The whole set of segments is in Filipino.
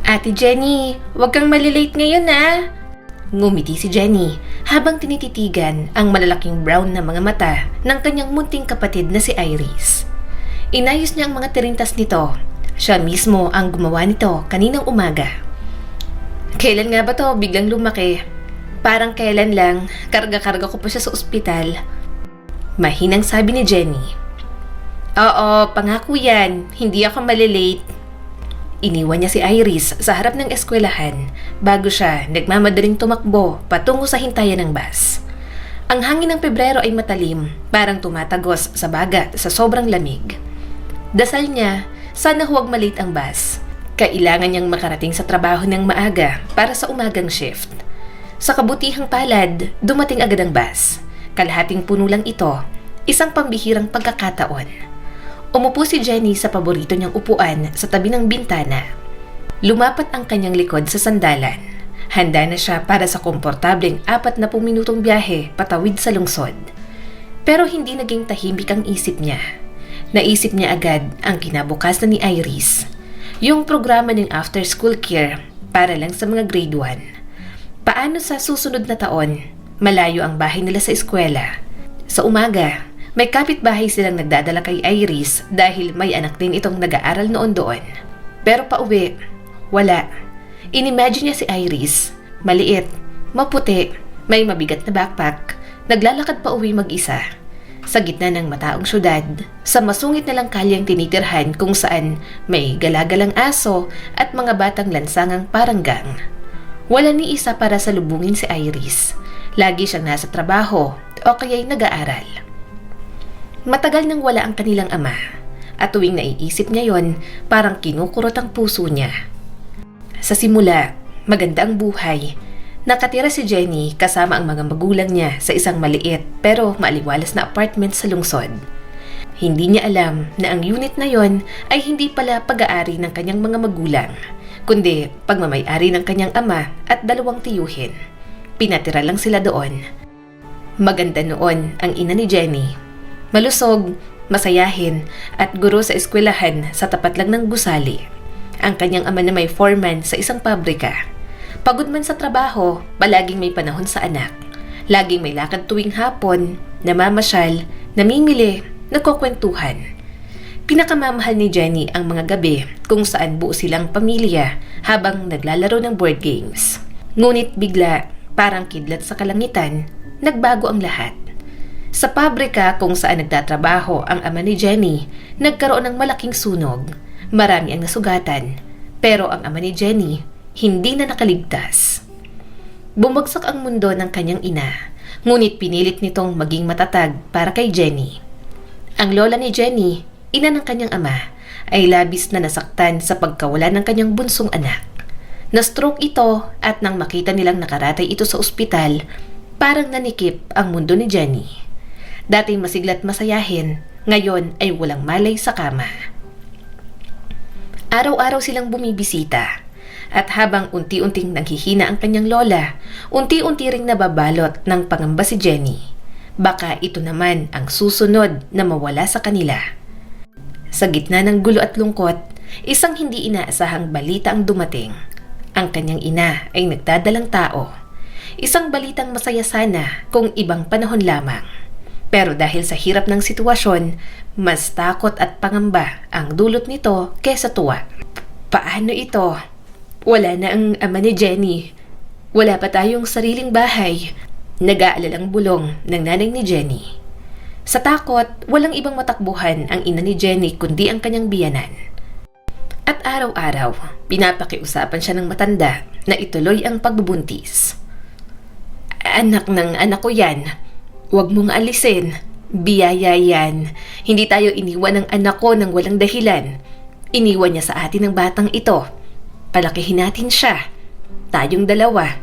Ate Jenny, huwag kang malilate ngayon ah. Ngumiti si Jenny habang tinititigan ang malalaking brown na mga mata ng kanyang munting kapatid na si Iris. Inayos niya ang mga tirintas nito. Siya mismo ang gumawa nito kaninang umaga. Kailan nga ba to biglang lumaki? Parang kailan lang, karga-karga ko pa siya sa ospital. Mahinang sabi ni Jenny. Oo, pangako yan, hindi ako malilate. Iniwan niya si Iris sa harap ng eskwelahan bago siya nagmamadaling tumakbo patungo sa hintayan ng bus. Ang hangin ng Pebrero ay matalim, parang tumatagos sa baga sa sobrang lamig. Dasal niya, sana huwag malate ang bus. Kailangan niyang makarating sa trabaho ng maaga para sa umagang shift. Sa kabutihang palad, dumating agad ang bus. Kalahating puno lang ito, isang pambihirang pagkakataon. Umupo si Jenny sa paborito niyang upuan sa tabi ng bintana. Lumapat ang kanyang likod sa sandalan. Handa na siya para sa komportableng 40 minutong biyahe patawid sa lungsod. Pero hindi naging tahimik ang isip niya. Naisip niya agad ang kinabukasan ni Iris. Yung programa ng after-school care para lang sa mga grade 1. Paano sa susunod na taon, malayo ang bahay nila sa eskwela. Sa umaga, may kapitbahay silang nagdadala kay Iris dahil may anak din itong nag-aaral noon doon. Pero pauwi, wala. Inimagine niya si Iris, maliit, maputi, may mabigat na backpack, naglalakad pa uwi mag-isa. Sa gitna ng mataong syudad, sa masungit na lang kalyang tinitirhan kung saan may galagalang aso at mga batang lansangang parang gang. Wala ni isa para salubungin si Iris. Lagi siyang nasa trabaho o kaya'y nag-aaral. Matagal nang wala ang kanilang ama at tuwing naiisip niya yon, parang kinukurot ang puso niya. Sa simula, maganda ang buhay. Nakatira si Jenny kasama ang mga magulang niya sa isang maliit pero maaliwalas na apartment sa lungsod. Hindi niya alam na ang unit na yon ay hindi pala pag-aari ng kanyang mga magulang, kundi pagmamay-ari ng kanyang ama at 2 tiyuhin. Pinatira lang sila doon. Maganda noon ang ina ni Jenny. Malusog, masayahin, at guro sa eskwelahan sa tapat lang ng gusali. Ang kanyang ama na may foreman sa isang pabrika. Pagod man sa trabaho, palaging may panahon sa anak. Laging may lakad tuwing hapon, namamasyal, namimili, nagkukwentuhan. Pinakamamahal ni Jenny ang mga gabi kung saan buo silang pamilya habang naglalaro ng board games. Ngunit bigla, parang kidlat sa kalangitan, nagbago ang lahat. Sa pabrika kung saan nagtatrabaho ang ama ni Jenny, nagkaroon ng malaking sunog. Marami ang nasugatan, pero ang ama ni Jenny hindi na nakaligtas. Bumagsak ang mundo ng kanyang ina, ngunit pinilit nitong maging matatag para kay Jenny. Ang lola ni Jenny, ina ng kanyang ama, ay labis na nasaktan sa pagkawala ng kanyang bunsong anak. Na-stroke ito at nang makita nilang nakaratay ito sa ospital, parang nanikip ang mundo ni Jenny. Dating masiglat masayahin, ngayon ay walang malay sa kama. Araw-araw silang bumibisita. At habang unti-unting nanghihina ang kanyang lola, unti-unti ring nababalot ng pangamba si Jenny. Baka ito naman ang susunod na mawala sa kanila. Sa gitna ng gulo at lungkot, isang hindi inaasahang balita ang dumating. Ang kanyang ina ay nagdadalang tao. Isang balitang masaya sana kung ibang panahon lamang. Pero dahil sa hirap ng sitwasyon, mas takot at pangamba ang dulot nito kesa tuwa. Paano ito? Wala na ang ama ni Jenny. Wala pa tayong sariling bahay. Nag-aalalang bulong ng nanay ni Jenny. Sa takot, walang ibang matakbuhan ang ina ni Jenny kundi ang kanyang biyanan. At araw-araw, pinapakiusapan siya ng matanda na ituloy ang pagbubuntis. Anak ng anak ko yan. Huwag mong alisin. Biyaya yan. Hindi tayo iniwan ng anak ko ng walang dahilan. Iniwan niya sa atin ng batang ito. Palakihin natin siya. Tayong dalawa.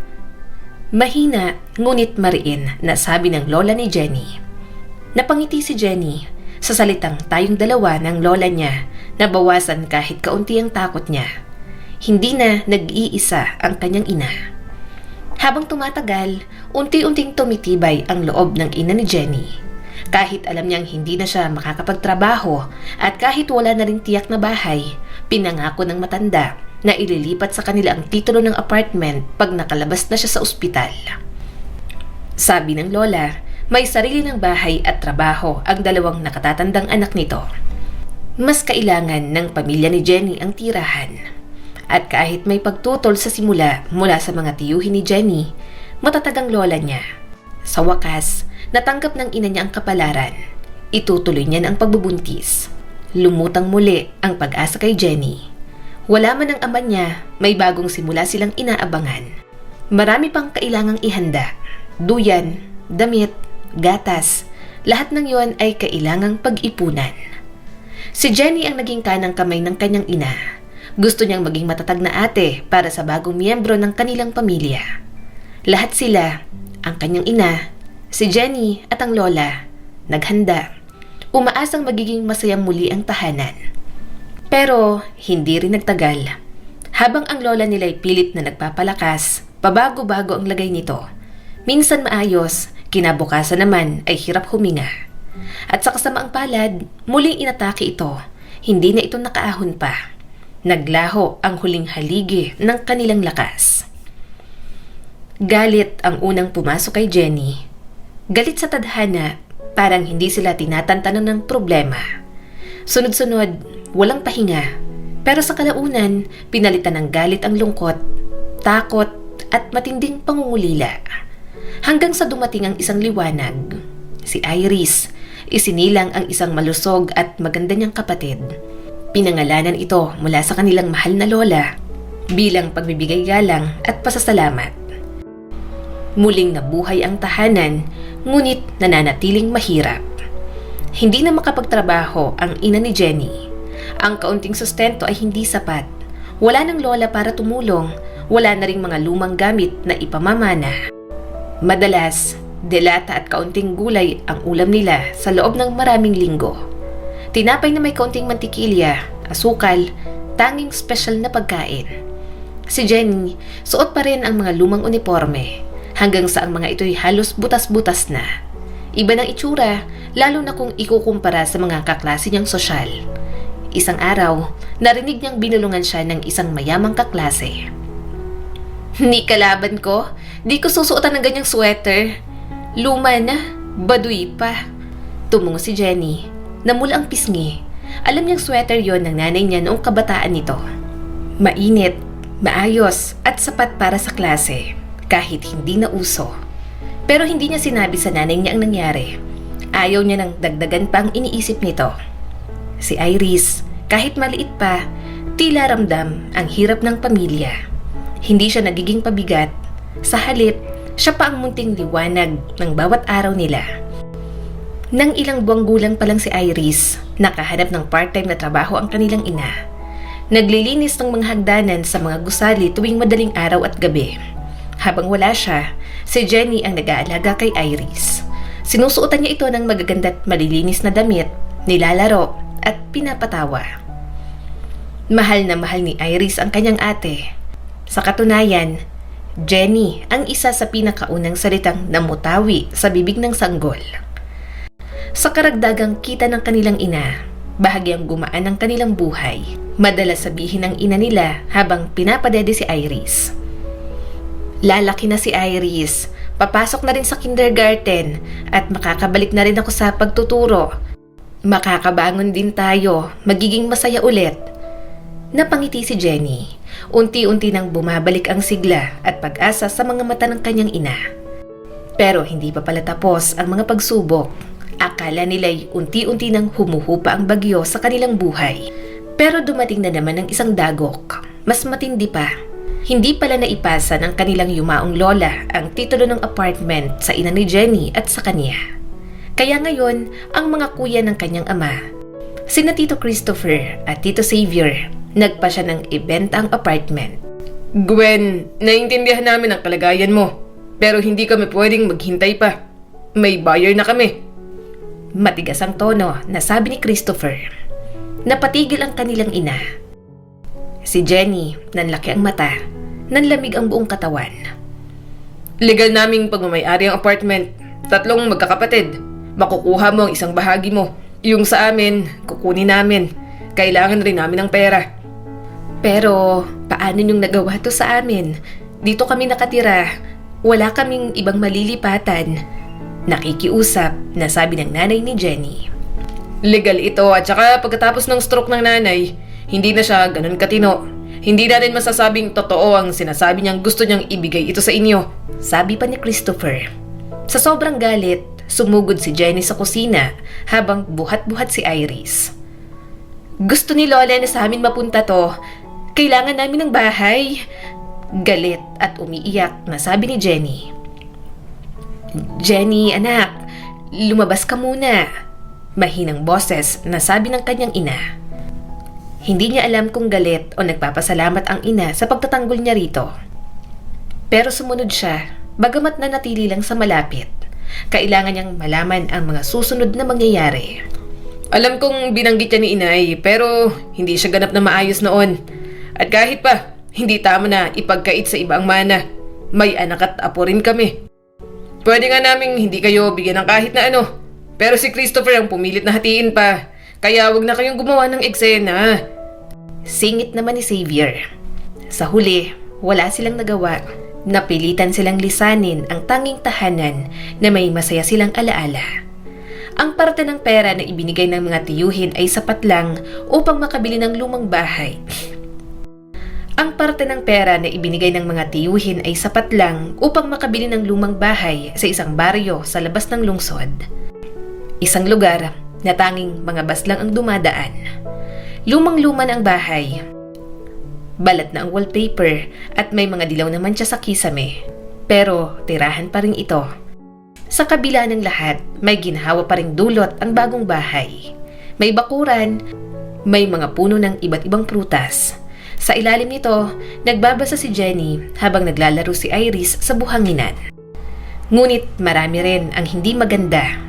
Mahina, ngunit mariin na sabi ng lola ni Jenny. Napangiti si Jenny sa salitang tayong dalawa ng lola niya, nabawasan kahit kaunti ang takot niya. Hindi na nag-iisa ang kanyang ina. Habang tumatagal, unti-unting tumitibay ang loob ng ina ni Jenny. Kahit alam niyang hindi na siya makakapagtrabaho at kahit wala na ring tiyak na bahay, pinangako ng matanda na ililipat sa kanila ang titulo ng apartment pag nakalabas na siya sa ospital. Sabi ng lola, may sarili ng bahay at trabaho ang dalawang nakatatandang anak nito. Mas kailangan ng pamilya ni Jenny ang tirahan. At kahit may pagtutol sa simula mula sa mga tiyuhin ni Jenny, matatag ang lola niya. Sa wakas, natanggap ng ina niya ang kapalaran. Itutuloy niya ang pagbubuntis. Lumutang muli ang pag-asa kay Jenny. Wala man ang ama niya, may bagong simula silang inaabangan. Marami pang kailangang ihanda. Duyan, damit, gatas, lahat ng yon ay kailangang pag-ipunan. Si Jenny ang naging kanang kamay ng kanyang ina. Gusto niyang maging matatag na ate para sa bagong miyembro ng kanilang pamilya. Lahat sila, ang kanyang ina, si Jenny at ang lola, naghanda. Umaasang magiging masayang muli ang tahanan. Pero hindi rin nagtagal. Habang ang lola nila ay pilit na nagpapalakas, pabago-bago ang lagay nito. Minsan maayos, kinabukasan naman ay hirap huminga. At sa kasamaang palad, muling inatake ito. Hindi na ito nakaahon pa. Naglaho ang huling haligi ng kanilang lakas. Galit ang unang pumasok kay Jenny. Galit sa tadhana, parang hindi sila tinatantanan ng problema. Sunod-sunod, walang pahinga. Pero sa kalaunan, pinalitan ng galit ang lungkot, takot at matinding pangungulila. Hanggang sa dumating ang isang liwanag. Si Iris, isinilang ang isang malusog at maganda niyang kapatid. Pinangalanan ito mula sa kanilang mahal na lola bilang pagbibigay galang at pasasalamat. Muling nabuhay ang tahanan, ngunit nananatiling mahirap. Hindi na makapagtrabaho ang ina ni Jenny. Ang kaunting sustento ay hindi sapat. Wala ng lola para tumulong, wala na ring mga lumang gamit na ipamamana. Madalas, delata at kaunting gulay ang ulam nila sa loob ng maraming linggo. Tinapay na may kaunting mantikilya, asukal, tanging special na pagkain. Si Jenny, suot pa rin ang mga lumang uniforme, hanggang sa ang mga ito'y halos butas-butas na. Iba ng itsura, lalo na kung ikukumpara sa mga kaklase niyang sosyal. Isang araw, narinig niyang binulungan siya ng isang mayamang kaklase. "Ni kalaban ko, di ko susuotan ng ganyang sweater. Luma na, baduy pa." Tumungo si Jenny. Namula ang pisngi. Alam niyang sweater yon ng nanay niya noong kabataan nito. Mainit, maayos at sapat para sa klase, kahit hindi na uso. Pero hindi niya sinabi sa nanay niya ang nangyari. Ayaw niya nang dagdagan pa ang iniisip nito. Si Iris, kahit maliit pa, tila ramdam ang hirap ng pamilya. Hindi siya nagiging pabigat. Sa halip, siya pa ang munting liwanag ng bawat araw nila. Nang ilang buwang gulang pa lang si Iris, nakahanap ng part-time na trabaho ang kanilang ina. Naglilinis ng mga hagdanan sa mga gusali tuwing madaling araw at gabi. Habang wala siya, si Jenny ang nag-aalaga kay Iris. Sinusuotan niya ito ng magaganda at malilinis na damit, nilalaro at pinapatawa. Mahal na mahal ni Iris ang kanyang ate. Sa katunayan, Jenny ang isa sa pinakaunang salitang namutawi sa bibig ng sanggol. Sa karagdagang kita ng kanilang ina, bahagyang gumaan ang kanilang buhay. Madalas sabihin ng ina nila habang pinapadede si Iris. "Lalaki na si Iris, papasok na rin sa kindergarten at makakabalik na rin ako sa pagtuturo. Makakabangon din tayo, magiging masaya ulit." Napangiti si Jenny. Unti-unti nang bumabalik ang sigla at pag-asa sa mga mata ng kanyang ina. Pero hindi pa pala tapos ang mga pagsubok. Akala nila'y unti-unti nang humuhupa ang bagyo sa kanilang buhay. Pero dumating na naman ang isang dagok. Mas matindi pa. Hindi pala naipasa ng kanilang yumaong lola ang titulo ng apartment sa ina ni Jenny at sa kanya. Kaya ngayon, ang mga kuya ng kanyang ama, sina Tito Christopher at Tito Xavier, nagpasya ng ibenta ang apartment. "Gwen, naiintindihan namin ang kalagayan mo, pero hindi kami pwedeng maghintay pa. May buyer na kami." Matigas ang tono na sabi ni Christopher. Napatigil ang kanilang ina. Si Jenny, nanlaki ang mata, nanlamig ang buong katawan. "Legal naming pagmamayari ang apartment. 3 magkakapatid. Makukuha mo ang isang bahagi mo. Yung sa amin, kukunin namin. Kailangan rin namin ng pera." "Pero, paano niyong nagawa to sa amin? Dito kami nakatira. Wala kaming ibang malilipatan. Nakikiusap na sabi ng nanay ni Jenny. Legal ito at saka pagkatapos ng stroke ng nanay, hindi na siya ganun katino. Hindi natin masasabing totoo ang sinasabi niyang gusto niyang ibigay ito sa inyo. Sabi pa ni Christopher. Sa sobrang galit, sumugod si Jenny sa kusina habang buhat-buhat si Iris. Gusto ni Lola na sa amin mapunta to. Kailangan namin ng bahay. Galit at umiiyak na sabi ni Jenny. Jenny, anak, lumabas ka muna. Mahinang boses na sabi ng kanyang ina. Hindi niya alam kung galit o nagpapasalamat ang ina sa pagtatanggol niya rito. Pero sumunod siya, bagamat nanatili lang sa malapit. Kailangan niyang malaman ang mga susunod na mangyayari. Alam kong binanggit niya ni inay, pero hindi siya ganap na maayos noon. At kahit pa, hindi tama na ipagkait sa iba ang mana. May anak at apo rin kami. Pwede nga naming hindi kayo bigyan ng kahit na ano. Pero si Christopher ang pumilit na hatiin pa. Kaya wag na kayong gumawa ng eksena. Singit naman ni Xavier. Sa huli, wala silang nagawa. Napilitan silang lisanin ang tanging tahanan na may masaya silang alaala. Ang parte ng pera na ibinigay ng mga tiyuhin ay sapat lang upang makabili ng lumang bahay. Ang parte ng pera na ibinigay ng mga tiyuhin ay sapat lang upang makabili ng lumang bahay sa isang baryo sa labas ng lungsod. Isang lugar na tanging mga bus lang ang dumadaan. Lumang-luma na ang bahay. Balat na ang wallpaper at may mga dilaw naman siya sa kisame. Pero tirahan pa rin ito. Sa kabila ng lahat, may ginhawa pa ring dulot ang bagong bahay. May bakuran, may mga puno ng iba't ibang prutas. Sa ilalim nito, nagbabasa si Jenny habang naglalaro si Iris sa buhanginan. Ngunit marami rin ang hindi maganda.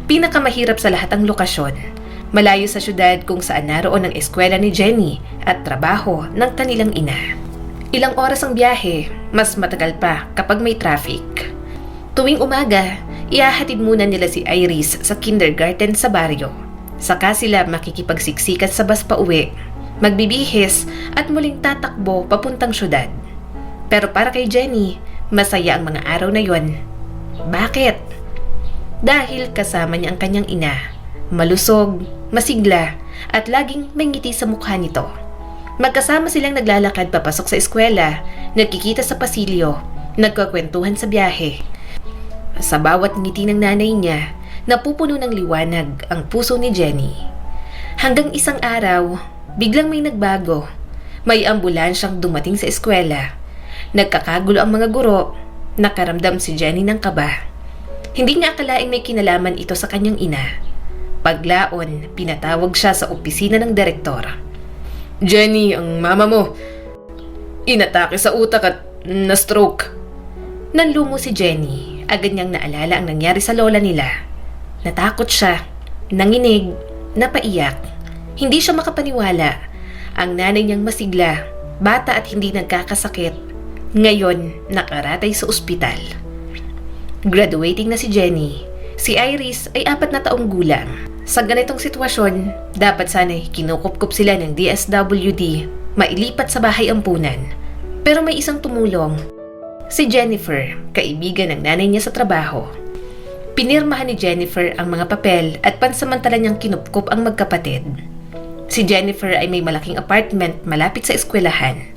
Pinakamahirap sa lahat ang lokasyon. Malayo sa syudad kung saan naroon ang eskwela ni Jenny at trabaho ng kanilang ina. Ilang oras ang biyahe, mas matagal pa kapag may traffic. Tuwing umaga, ihahatid muna nila si Iris sa kindergarten sa baryo. Saka sila makikipagsiksikan sa bus pa uwi, magbibihis at muling tatakbo papuntang syudad. Pero para kay Jenny, masaya ang mga araw na yon. Bakit? Dahil kasama niya ang kanyang ina, malusog, masigla, at laging may ngiti sa mukha nito. Magkasama silang naglalakad papasok sa eskwela, nagkikita sa pasilyo, nagkakwentuhan sa biyahe. Sa bawat ngiti ng nanay niya, napupuno ng liwanag ang puso ni Jenny. Hanggang isang araw, biglang may nagbago. May ambulansyang dumating sa eskwela. Nagkakagulo ang mga guro, nakaramdam si Jenny ng kaba. Hindi niya akalaing may kinalaman ito sa kanyang ina. Paglaon, pinatawag siya sa opisina ng direktor. Jenny, ang mama mo, inatake sa utak at na-stroke. Nanlumo si Jenny. Agad niyang naalala ang nangyari sa lola nila. Natakot siya, nanginig, napaiyak. Hindi siya makapaniwala. Ang nanay niyang masigla, bata at hindi nagkakasakit, ngayon nakaratay sa ospital. Graduating na si Jenny. Si Iris ay 4 na taong gulang. Sa ganitong sitwasyon, dapat sana'y kinukupkup sila ng DSWD, mailipat sa bahay ampunan. Pero may isang tumulong. Si Jennifer, kaibigan ng nanay niya sa trabaho. Pinirmahan ni Jennifer ang mga papel at pansamantala niyang kinupkup ang magkapatid. Si Jennifer ay may malaking apartment malapit sa eskwelahan.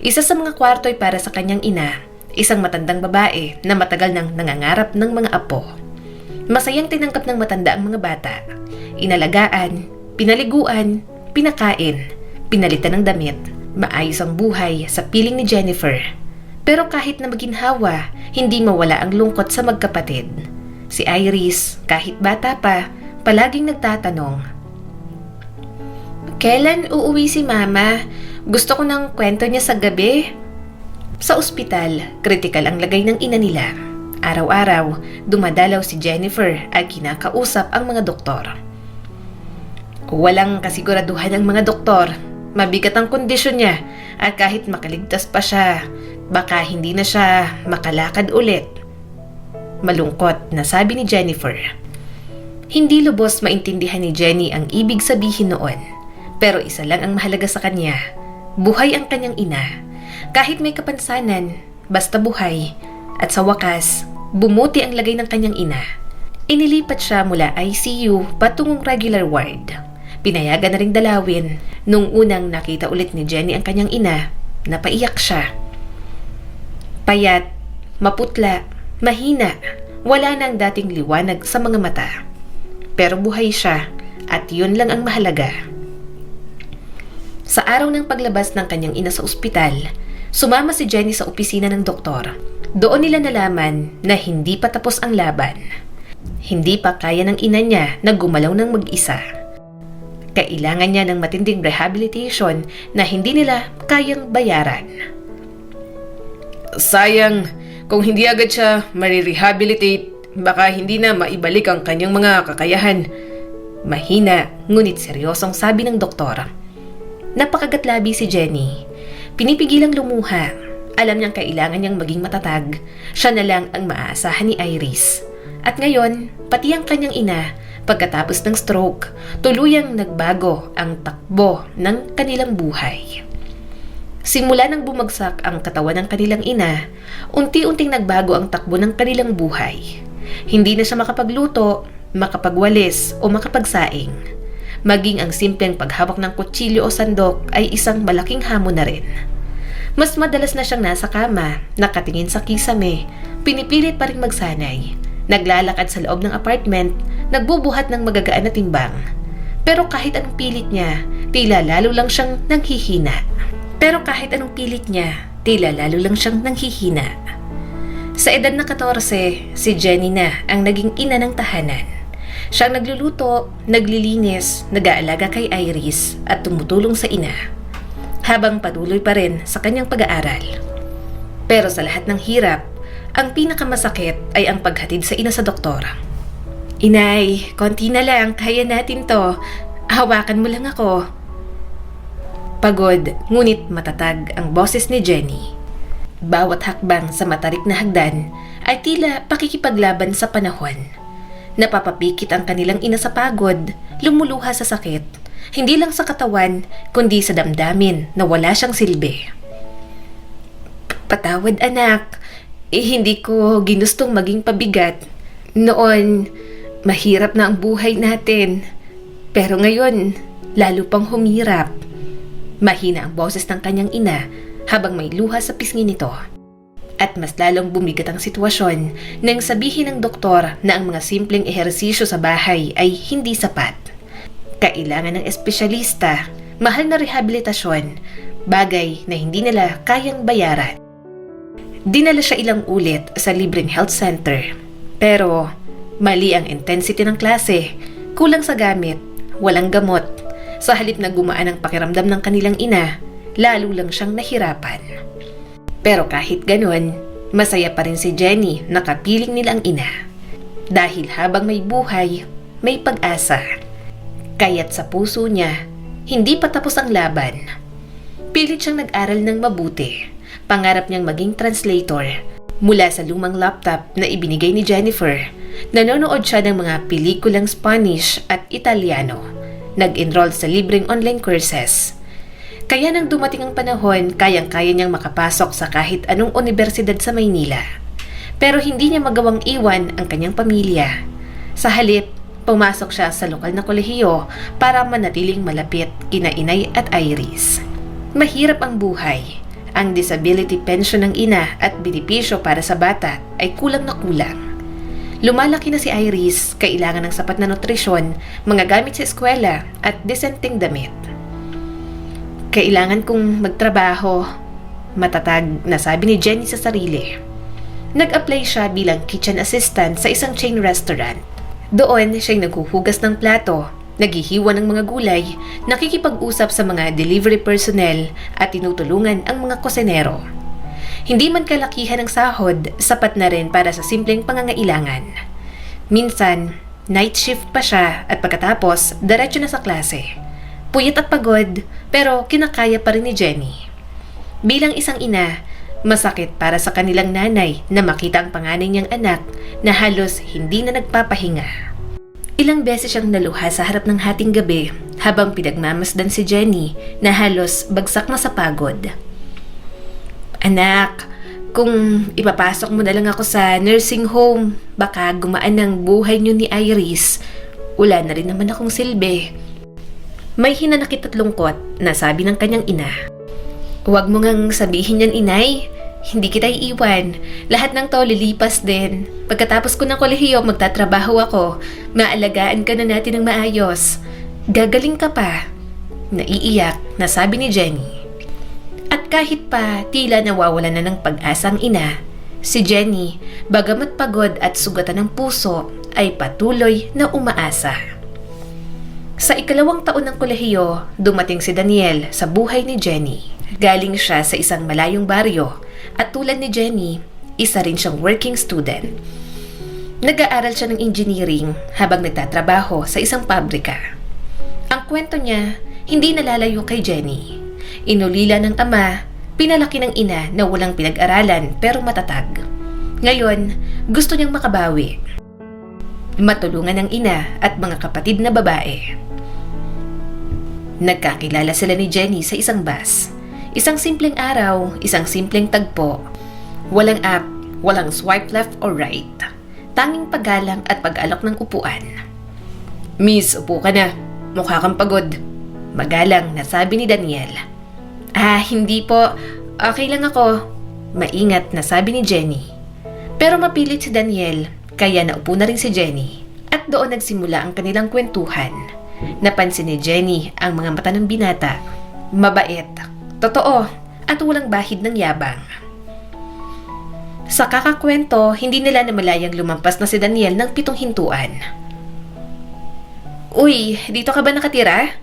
Isa sa mga kwarto ay para sa kanyang ina, isang matandang babae na matagal nang nangangarap ng mga apo. Masayang tinangkap ng matanda ang mga bata. Inalagaan, pinaliguan, pinakain, pinalitan ng damit. Maayos ang buhay sa piling ni Jennifer. Pero kahit na maginhawa, hindi mawala ang lungkot sa magkapatid. Si Iris, kahit bata pa, palaging nagtatanong, "Kailan uuwi si Mama? Gusto ko ng kwento niya sa gabi." Sa ospital, kritikal ang lagay ng ina nila. Araw-araw, dumadalaw si Jennifer at kinakausap ang mga doktor. Walang kasiguraduhan ang mga doktor. Mabigat ang kondisyon niya at kahit makaligtas pa siya, baka hindi na siya makalakad ulit. Malungkot na sabi ni Jennifer. Hindi lubos maintindihan ni Jenny ang ibig sabihin noon. Pero isa lang ang mahalaga sa kanya. Buhay ang kanyang ina. Kahit may kapansanan, basta buhay, at sa wakas, bumuti ang lagay ng kanyang ina. Inilipat siya mula ICU patungong regular ward. Pinayagan na ring dalawin. Nung unang nakita ulit ni Jenny ang kanyang ina, napaiyak siya. Payat, maputla, mahina, wala nang dating liwanag sa mga mata. Pero buhay siya at yun lang ang mahalaga. Sa araw ng paglabas ng kanyang ina sa ospital, sumama si Jenny sa opisina ng doktor. Doon nila nalaman na hindi pa tapos ang laban. Hindi pa kaya ng ina niya na gumalaw ng mag-isa. Kailangan niya ng matinding rehabilitation na hindi nila kayang bayaran. Sayang, kung hindi agad siya marirehabilitate, baka hindi na maibalik ang kanyang mga kakayahan. Mahina, ngunit seryosong sabi ng doktor. Napakagatlabi si Jenny. Pinipigilang lumuha. Alam niyang kailangan niyang maging matatag. Siya na lang ang maaasahan ni Iris. At ngayon, pati ang kanyang ina, pagkatapos ng stroke, tuluyang nagbago ang takbo ng kanilang buhay. Simula nang bumagsak ang katawan ng kanilang ina, unti-unting nagbago ang takbo ng kanilang buhay. Hindi na siya makapagluto, makapagwalis o makapagsaing. Maging ang simpleng paghawak ng kutsilyo o sandok ay isang malaking hamon na rin. Mas madalas na siyang nasa kama, nakatingin sa kisame, pinipilit pa rin magsanay. Naglalakad sa loob ng apartment, nagbubuhat ng magagaan na timbang. Pero kahit anong pilit niya, tila lalo lang siyang nanghihina. Sa edad na 14, si Jenny na ang naging ina ng tahanan. Siyang nagluluto, naglilinis, nag-aalaga kay Iris at tumutulong sa ina. Habang patuloy pa rin sa kanyang pag-aaral. Pero sa lahat ng hirap, ang pinakamasakit ay ang paghatid sa ina sa doktor. Inay, konti na lang, kaya natin to. Hawakan mo lang ako. Pagod, ngunit matatag ang boses ni Jenny. Bawat hakbang sa matarik na hagdan ay tila pakikipaglaban sa panahon. Napapapikit ang kanilang ina sa pagod, lumuluha sa sakit, hindi lang sa katawan, kundi sa damdamin na wala siyang silbi. Patawad anak, hindi ko ginustong maging pabigat. Noon, mahirap na ang buhay natin. Pero ngayon, lalo pang humirap. Mahina ang boses ng kanyang ina habang may luha sa pisngi nito. At mas lalong bumigat ang sitwasyon nang sabihin ng doktor na ang mga simpleng ehersisyo sa bahay ay hindi sapat. Kailangan ng espesyalista, mahal na rehabilitasyon, bagay na hindi nila kayang bayaran. Dinala siya ilang ulit sa libreng health center. Pero mali ang intensity ng klase, kulang sa gamit, walang gamot. Sa halip na gumaan ang pakiramdam ng kanilang ina, lalo lang siyang nahirapan. Pero kahit ganun, masaya pa rin si Jenny na kapiling nila ang ina. Dahil habang may buhay, may pag-asa. Kaya't sa puso niya, hindi pa tapos ang laban. Pilit siyang nag-aral ng mabuti. Pangarap niyang maging translator. Mula sa lumang laptop na ibinigay ni Jennifer, nanonood siya ng mga pelikulang Spanish at Italiano. Nag-enroll sa libreng online courses. Kaya nang dumating ang panahon, kayang-kaya niyang makapasok sa kahit anong universidad sa Maynila. Pero hindi niya magawang iwan ang kanyang pamilya. Sa halip, pumasok siya sa lokal na kolehiyo para manatiling malapit kina Inay at Iris. Mahirap ang buhay. Ang disability pension ng ina at benepisyo para sa bata ay kulang na kulang. Lumalaki na si Iris, kailangan ng sapat na nutrisyon, mga gamit sa eskwela at decenteng damit. Kailangan kong magtrabaho, matatag na sabi ni Jenny sa sarili. Nag-apply siya bilang kitchen assistant sa isang chain restaurant. Doon siya'y naghuhugas ng plato, naghihiwa ng mga gulay, nakikipag-usap sa mga delivery personnel at tinutulungan ang mga kosenero. Hindi man kalakihan ng sahod, sapat na rin para sa simpleng pangangailangan. Minsan, night shift pa siya at pagkatapos, diretso na sa klase. Puyat at pagod, pero kinakaya pa rin ni Jenny. Bilang isang ina, masakit para sa kanilang nanay na makita ang panganay niyang anak na halos hindi na nagpapahinga. Ilang beses siyang naluha sa harap ng hating gabi habang pinagmamasdan si Jenny na halos bagsak na sa pagod. Anak, kung ipapasok mo na lang ako sa nursing home, baka gumaan ang buhay niyo ni Iris. Wala na rin naman akong silbi. May hinanakit at lungkot na sabi ng kanyang ina. Huwag mo ngang sabihin yan, inay. Hindi kita iiwan. Lahat ng to lilipas din. Pagkatapos ko ng kolehiyo, magtatrabaho ako. Maalagaan ka na natin ng maayos. Gagaling ka pa. Naiiyak na sabi ni Jenny. At kahit pa tila nawawala na ng pag-asa ang ina, si Jenny, bagamat pagod at sugatan ng puso, ay patuloy na umaasa. Sa ikalawang taon ng kolehiyo, dumating si Daniel sa buhay ni Jenny. Galing siya sa isang malayong baryo at tulad ni Jenny, isa rin siyang working student. Nag-aaral siya ng engineering habang nagtatrabaho sa isang pabrika. Ang kwento niya, hindi nalalayo kay Jenny. Inulila ng ama, pinalaki ng ina na walang pinag-aralan pero matatag. Ngayon, gusto niyang makabawi. Matulungan ng ina at mga kapatid na babae. Nagkakilala sila ni Jenny sa isang bus. Isang simpleng araw, isang simpleng tagpo. Walang app, walang swipe left or right. Tanging paggalang at pag-alok ng upuan. Miss, upo ka na. Mukha kang pagod. Magalang na sabi ni Daniel. Hindi po. Okay lang ako. Maingat na sabi ni Jenny. Pero mapilit si Daniel, kaya naupo na rin si Jenny. At doon nagsimula ang kanilang kwentuhan. Napansin ni Jenny ang mga mata ng binata. Mabait, totoo, at walang bahid ng yabang. Sa kakakwento, hindi nila namalayang lumampas na si Daniel ng 7 hintuan. Uy, dito ka ba nakatira?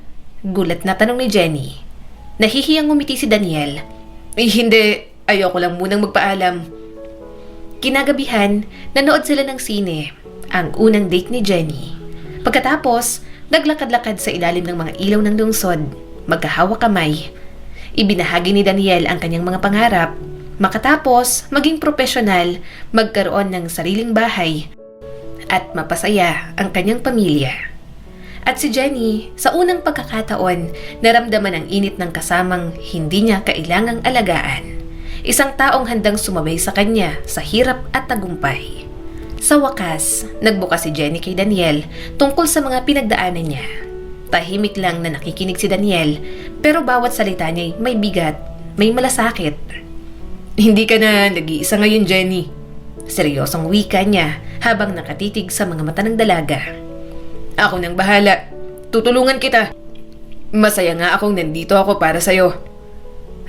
Gulat na tanong ni Jenny. Nahihiyang ngumiti si Daniel. Hindi. Ayoko lang munang magpaalam. Kinagabihan, nanood sila ng sine. Ang unang date ni Jenny. Pagkatapos, naglakad-lakad sa ilalim ng mga ilaw ng lungsod. Magkahawak kamay. Ibinahagi ni Daniel ang kanyang mga pangarap. Makatapos, maging profesional, magkaroon ng sariling bahay. At mapasaya ang kanyang pamilya. At si Jenny, sa unang pagkakataon, naramdaman ang init ng kasamang hindi niya kailangang alagaan. Isang taong handang sumabay sa kanya sa hirap at tagumpay. Sa wakas, nagbukas si Jenny kay Daniel tungkol sa mga pinagdaanan niya. Tahimik lang na nakikinig si Daniel, pero bawat salita niya may bigat, may malasakit. Hindi ka na nag-iisa ngayon, Jenny. Seryosong wika niya habang nakatitig sa mga mata ng dalaga. Ako nang bahala. Tutulungan kita. Masaya nga akong nandito ako para sa'yo.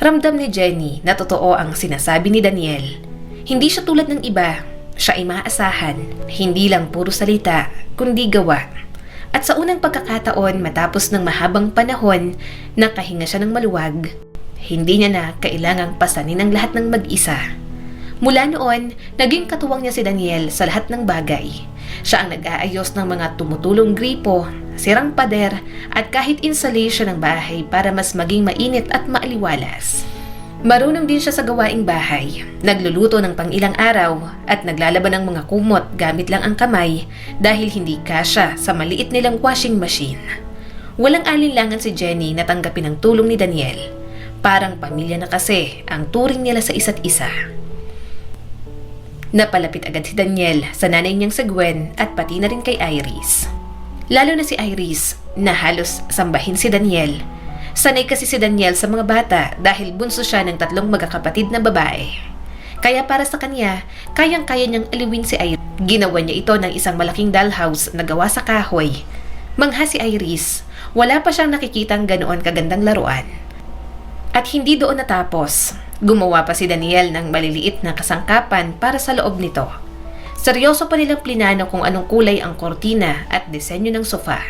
Ramdam ni Jenny na totoo ang sinasabi ni Daniel. Hindi siya tulad ng iba. Siya ay maaasahan. Hindi lang puro salita, kundi gawa. At sa unang pagkakataon matapos ng mahabang panahon, nakahinga siya ng maluwag. Hindi niya na kailangang pasanin ang lahat ng mag-isa. Mula noon, naging katuwang niya si Daniel sa lahat ng bagay. Siya ang nag-aayos ng mga tumutulong gripo, sirang pader, at kahit installation ng bahay para mas maging mainit at maaliwalas. Marunong din siya sa gawaing bahay, nagluluto ng pang-ilang araw at naglalaban ng mga kumot gamit lang ang kamay dahil hindi kasya sa maliit nilang washing machine. Walang alinlangan si Jenny na tanggapin ang tulong ni Daniel. Parang pamilya na kasi ang turing nila sa isa't isa. Napalapit agad si Daniel sa nanay niyang si Gwen at pati na rin kay Iris. Lalo na si Iris na halos sambahin si Daniel. Sanay kasi si Daniel sa mga bata dahil bunso siya ng 3 magkakapatid na babae. Kaya para sa kanya, kayang-kaya niyang aliwin si Iris. Ginawa niya ito ng isang malaking dollhouse na gawa sa kahoy. Mangha si Iris, wala pa siyang nakikitang ganoon kagandang laruan. At hindi doon natapos. Gumawa pa si Daniel ng maliliit na kasangkapan para sa loob nito. Seryoso pa nilang plinano kung anong kulay ang kortina at disenyo ng sofa.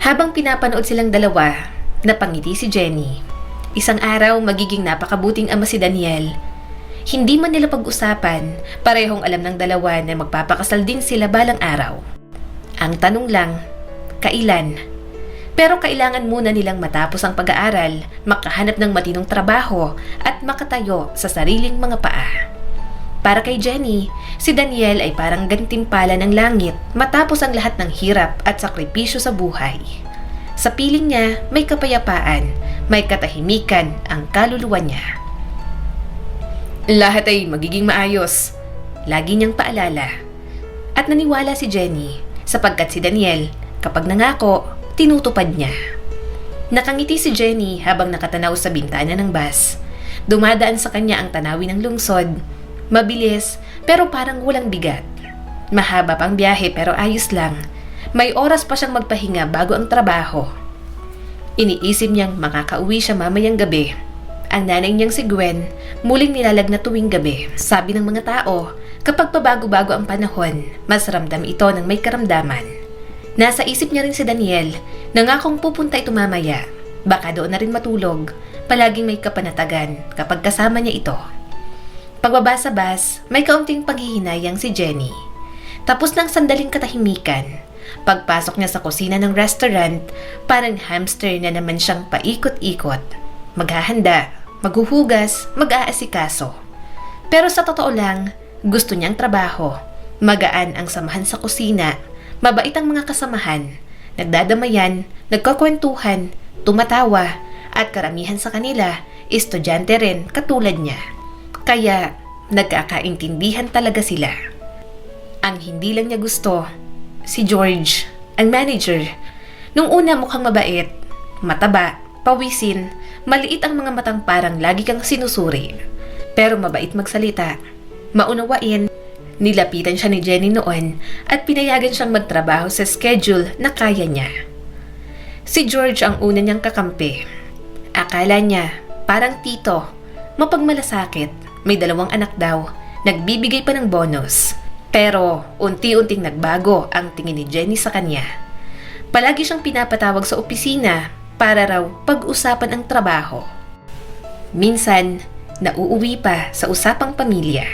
Habang pinapanood silang dalawa, napangiti si Jenny. Isang araw magiging napakabuting ama si Daniel. Hindi man nila pag-usapan, parehong alam ng dalawa na magpapakasal din sila balang araw. Ang tanong lang, kailan? Pero kailangan muna nilang matapos ang pag-aaral, makahanap ng matinong trabaho at makatayo sa sariling mga paa. Para kay Jenny, si Daniel ay parang gantimpala ng langit matapos ang lahat ng hirap at sakripisyo sa buhay. Sa piling niya, may kapayapaan, may katahimikan ang kaluluwa niya. Lahat ay magiging maayos, lagi niyang paalala. At naniwala si Jenny sapagkat si Daniel, kapag nangako, tinutupad niya. Nakangiti si Jenny habang nakatanaw sa bintana ng bus. Dumadaan sa kanya ang tanawin ng lungsod. Mabilis pero parang walang bigat. Mahaba pang biyahe pero ayos lang. May oras pa siyang magpahinga bago ang trabaho. Iniisip niyang makakauwi siya mamayang gabi. Ang nanay niyang si Gwen, muling nilalag tuwing gabi. Sabi ng mga tao, kapag pabago-bago ang panahon, mas ramdam ito ng may karamdaman. Nasa isip niya rin si Daniel, nangakong pupunta ito mamaya. Baka doon na rin matulog, palaging may kapanatagan kapag kasama niya ito. Pagbaba sa bus, may kaunting paghihinayang si Jenny. Tapos ng sandaling katahimikan, pagpasok niya sa kusina ng restaurant, parang hamster na naman siyang paikot-ikot. Maghahanda, maghuhugas, mag-aasikaso. Pero sa totoo lang, gusto niyang trabaho. Magaan ang samahan sa kusina, mabait ang mga kasamahan, nagdadamayan, nagkakwentuhan, tumatawa, at karamihan sa kanila, estudyante rin katulad niya. Kaya, nagkakaintindihan talaga sila. Ang hindi lang niya gusto, si George, ang manager. Nung una mukhang mabait, mataba, pawisin, maliit ang mga matang parang lagi kang sinusuri. Pero mabait magsalita, maunawain. Nilapitan siya ni Jenny noon at pinayagan siyang magtrabaho sa schedule na kaya niya. Si George ang una niyang kakampi. Akala niya, parang tito, mapagmalasakit, may 2 anak daw, nagbibigay pa ng bonus. Pero unti-unting nagbago ang tingin ni Jenny sa kanya. Palagi siyang pinapatawag sa opisina para raw pag-usapan ang trabaho. Minsan, nauuwi pa sa usapang pamilya.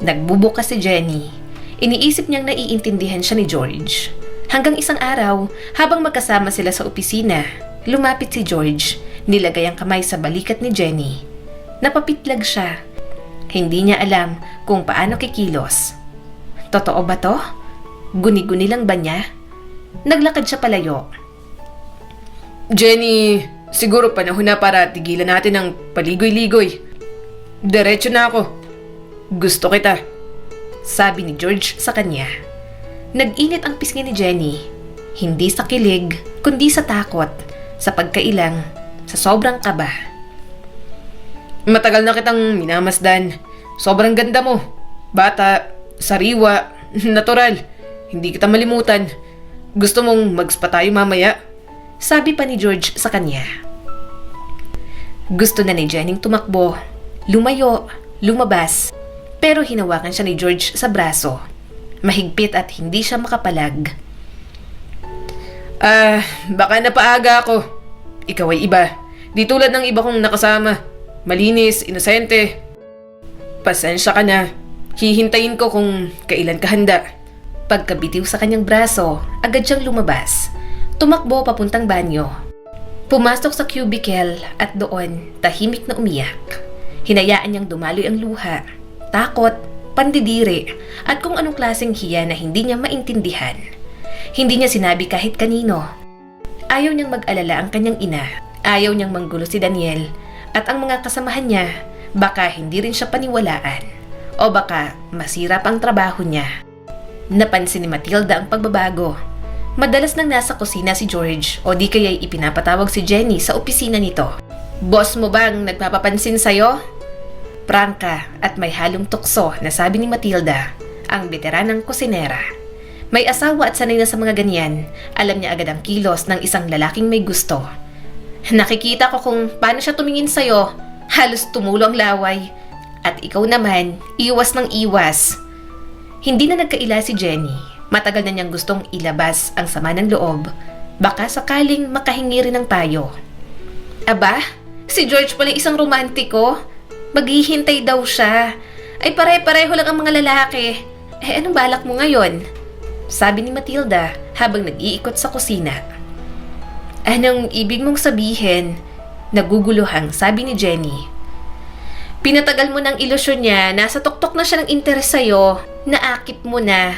Nagbubukas si Jenny. Iniisip niyang naiintindihan siya ni George. Hanggang isang araw, habang magkasama sila sa opisina, lumapit si George, nilagay ang kamay sa balikat ni Jenny. Napapitlag siya. Hindi niya alam kung paano kikilos. Totoo ba to? Guni-guni lang ba niya? Naglakad siya palayo. Jenny, siguro panahon na para tigilan natin ang paligoy-ligoy. Diretso na ako. Gusto kita. Sabi ni George sa kanya. Nag-init ang pisngi ni Jenny. Hindi sa kilig, kundi sa takot, sa pagkailang, sa sobrang kaba. Matagal na kitang minamasdan. Sobrang ganda mo. Bata, sariwa, natural. Hindi kita malimutan. Gusto mong mag-spa tayo mamaya? Sabi pa ni George sa kanya. Gusto na ni Jenny tumakbo, lumayo, lumabas, pero hinawakan siya ni George sa braso. Mahigpit at hindi siya makapalag. Baka napaaga ako. Ikaw ay iba. Di tulad ng iba kong nakasama. Malinis, inosente. Pasensya ka na. Hihintayin ko kung kailan ka handa. Pagkabitiw sa kanyang braso, agad siyang lumabas. Tumakbo papuntang banyo. Pumasok sa cubicle at doon tahimik na umiyak. Hinayaan niyang dumaloy ang luha, takot, pandidiri at kung anong klaseng hiya na hindi niya maintindihan. Hindi niya sinabi kahit kanino. Ayaw niyang mag-alala ang kanyang ina. Ayaw niyang manggulo si Daniel at ang mga kasamahan niya. Baka hindi rin siya paniwalaan o baka masira pa ang trabaho niya. Napansin ni Matilda ang pagbabago. Madalas nang nasa kusina si George o di kaya'y ipinapatawag si Jenny sa opisina nito. Boss mo bang nagpapapansin sa'yo? Prangka at may halong tukso na sabi ni Matilda, ang veteranang kusinera. May asawa at sanay na sa mga ganyan, alam niya agad ang kilos ng isang lalaking may gusto. Nakikita ko kung paano siya tumingin sa'yo, halos tumulo ang laway. At ikaw naman, iwas ng iwas. Hindi na nagkaila si Jenny. Matagal na niyang gustong ilabas ang sama ng loob. Baka sakaling makahingi rin ng payo. Aba, si George pala isang romantiko. Maghihintay daw siya. Ay pare-pareho lang ang mga lalaki. Anong balak mo ngayon? Sabi ni Matilda habang nag-iikot sa kusina. Anong ibig mong sabihin? Naguguluhang sabi ni Jenny. Pinatagal mo ng ilusyon niya, nasa tuktok na siya ng interes sa'yo, naakit mo na.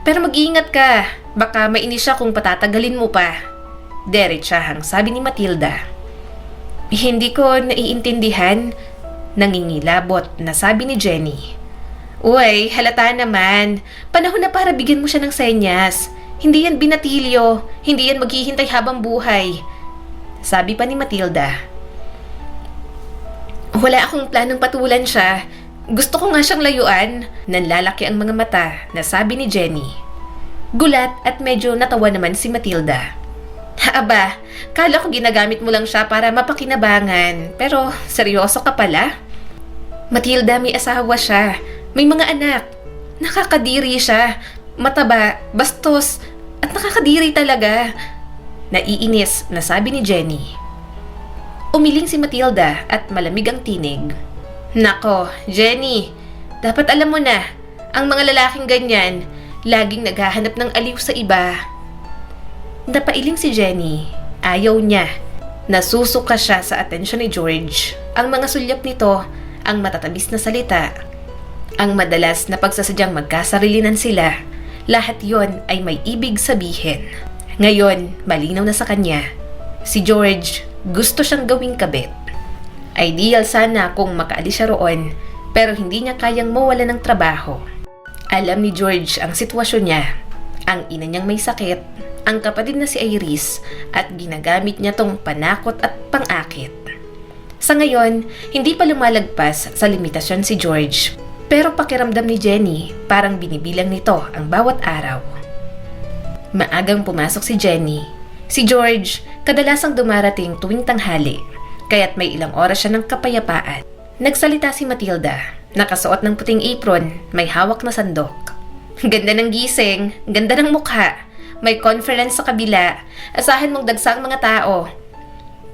Pero mag-iingat ka, baka mainis siya kung patatagalin mo pa. Derechahang sabi ni Matilda. Hindi ko naiintindihan, nangingilabot na sabi ni Jenny. Uy, halata naman. Panahon na para bigyan mo siya ng senyas. Hindi yan binatilyo, hindi yan maghihintay habang buhay. Sabi pa ni Matilda. Wala akong planong patulan siya. Gusto ko nga siyang layuan. Nanlalaki ang mga mata na sabi ni Jenny. Gulat at medyo natawa naman si Matilda. Aba, kala ko ginagamit mo lang siya para mapakinabangan. Pero seryoso ka pala? Matilda, may asawa siya. May mga anak. Nakakadiri siya. Mataba, bastos, at nakakadiri talaga. Naiinis na sabi ni Jenny. Umiling si Matilda at malamig ang tinig. Nako, Jenny, dapat alam mo na, ang mga lalaking ganyan, laging naghahanap ng aliw sa iba. Napailing si Jenny. Ayaw niya. Nasusuka siya sa atensyon ni George. Ang mga sulyap nito, ang matatabis na salita, ang madalas na pagsasadyang magkasarilinan sila, lahat yon ay may ibig sabihin. Ngayon, malinaw na sa kanya. Si George, gusto siyang gawing kabit. Ideal sana kung makaalis siya roon, pero hindi niya kayang mawala ng trabaho. Alam ni George ang sitwasyon niya. Ang ina niyang may sakit, ang kapatid na si Iris, at ginagamit niya tong panakot at pang-akit. Sa ngayon, hindi pa lumalagpas sa limitasyon si George, pero pakiramdam ni Jenny, parang binibilang nito ang bawat araw. Maagang pumasok si Jenny. Si George, kadalasang dumarating tuwing tanghali, kaya't may ilang oras siya ng kapayapaan. Nagsalita si Matilda, nakasuot ng puting apron, may hawak na sandok. Ganda ng gising, ganda ng mukha, may conference sa kabila, asahan mong dagsang mga tao.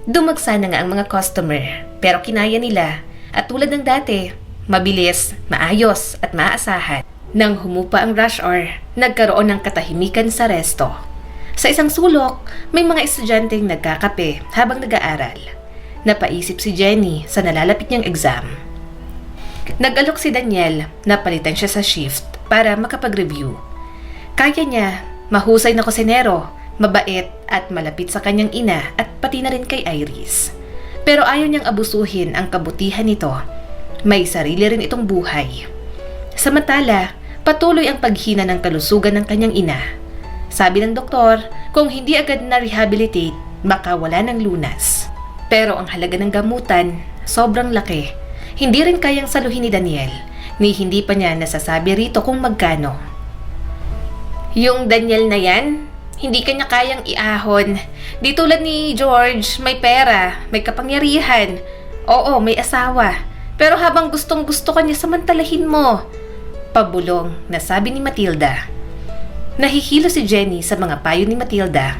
Dumagsa na nga ang mga customer, pero kinaya nila, at tulad ng dati, mabilis, maayos at maaasahan. Nang humupa ang rush hour, nagkaroon ng katahimikan sa resto. Sa isang sulok, may mga estudyanteng nagkakape habang nag-aaral. Napaisip si Jenny sa nalalapit niyang exam. Nag-alok si Daniel na palitan siya sa shift para makapag-review. Kaya niya, mahusay na kusinero, mabait at malapit sa kanyang ina at pati na rin kay Iris. Pero ayaw niyang abusuhin ang kabutihan nito. May sarili rin itong buhay. Samantala, patuloy ang paghina ng kalusugan ng kanyang ina. Sabi ng doktor, kung hindi agad na-rehabilitate, baka wala ng lunas. Pero ang halaga ng gamutan, sobrang laki. Hindi rin kayang saluhin ni Daniel, ni hindi pa niya nasasabi rito kung magkano. Yung Daniel na yan, hindi kanya kayang iahon. Di tulad ni George, may pera, may kapangyarihan. Oo, may asawa. Pero habang gustong gusto ka niya, samantalahin mo. Pabulong na sabi ni Matilda. Nahihilo si Jenny sa mga payo ni Matilda.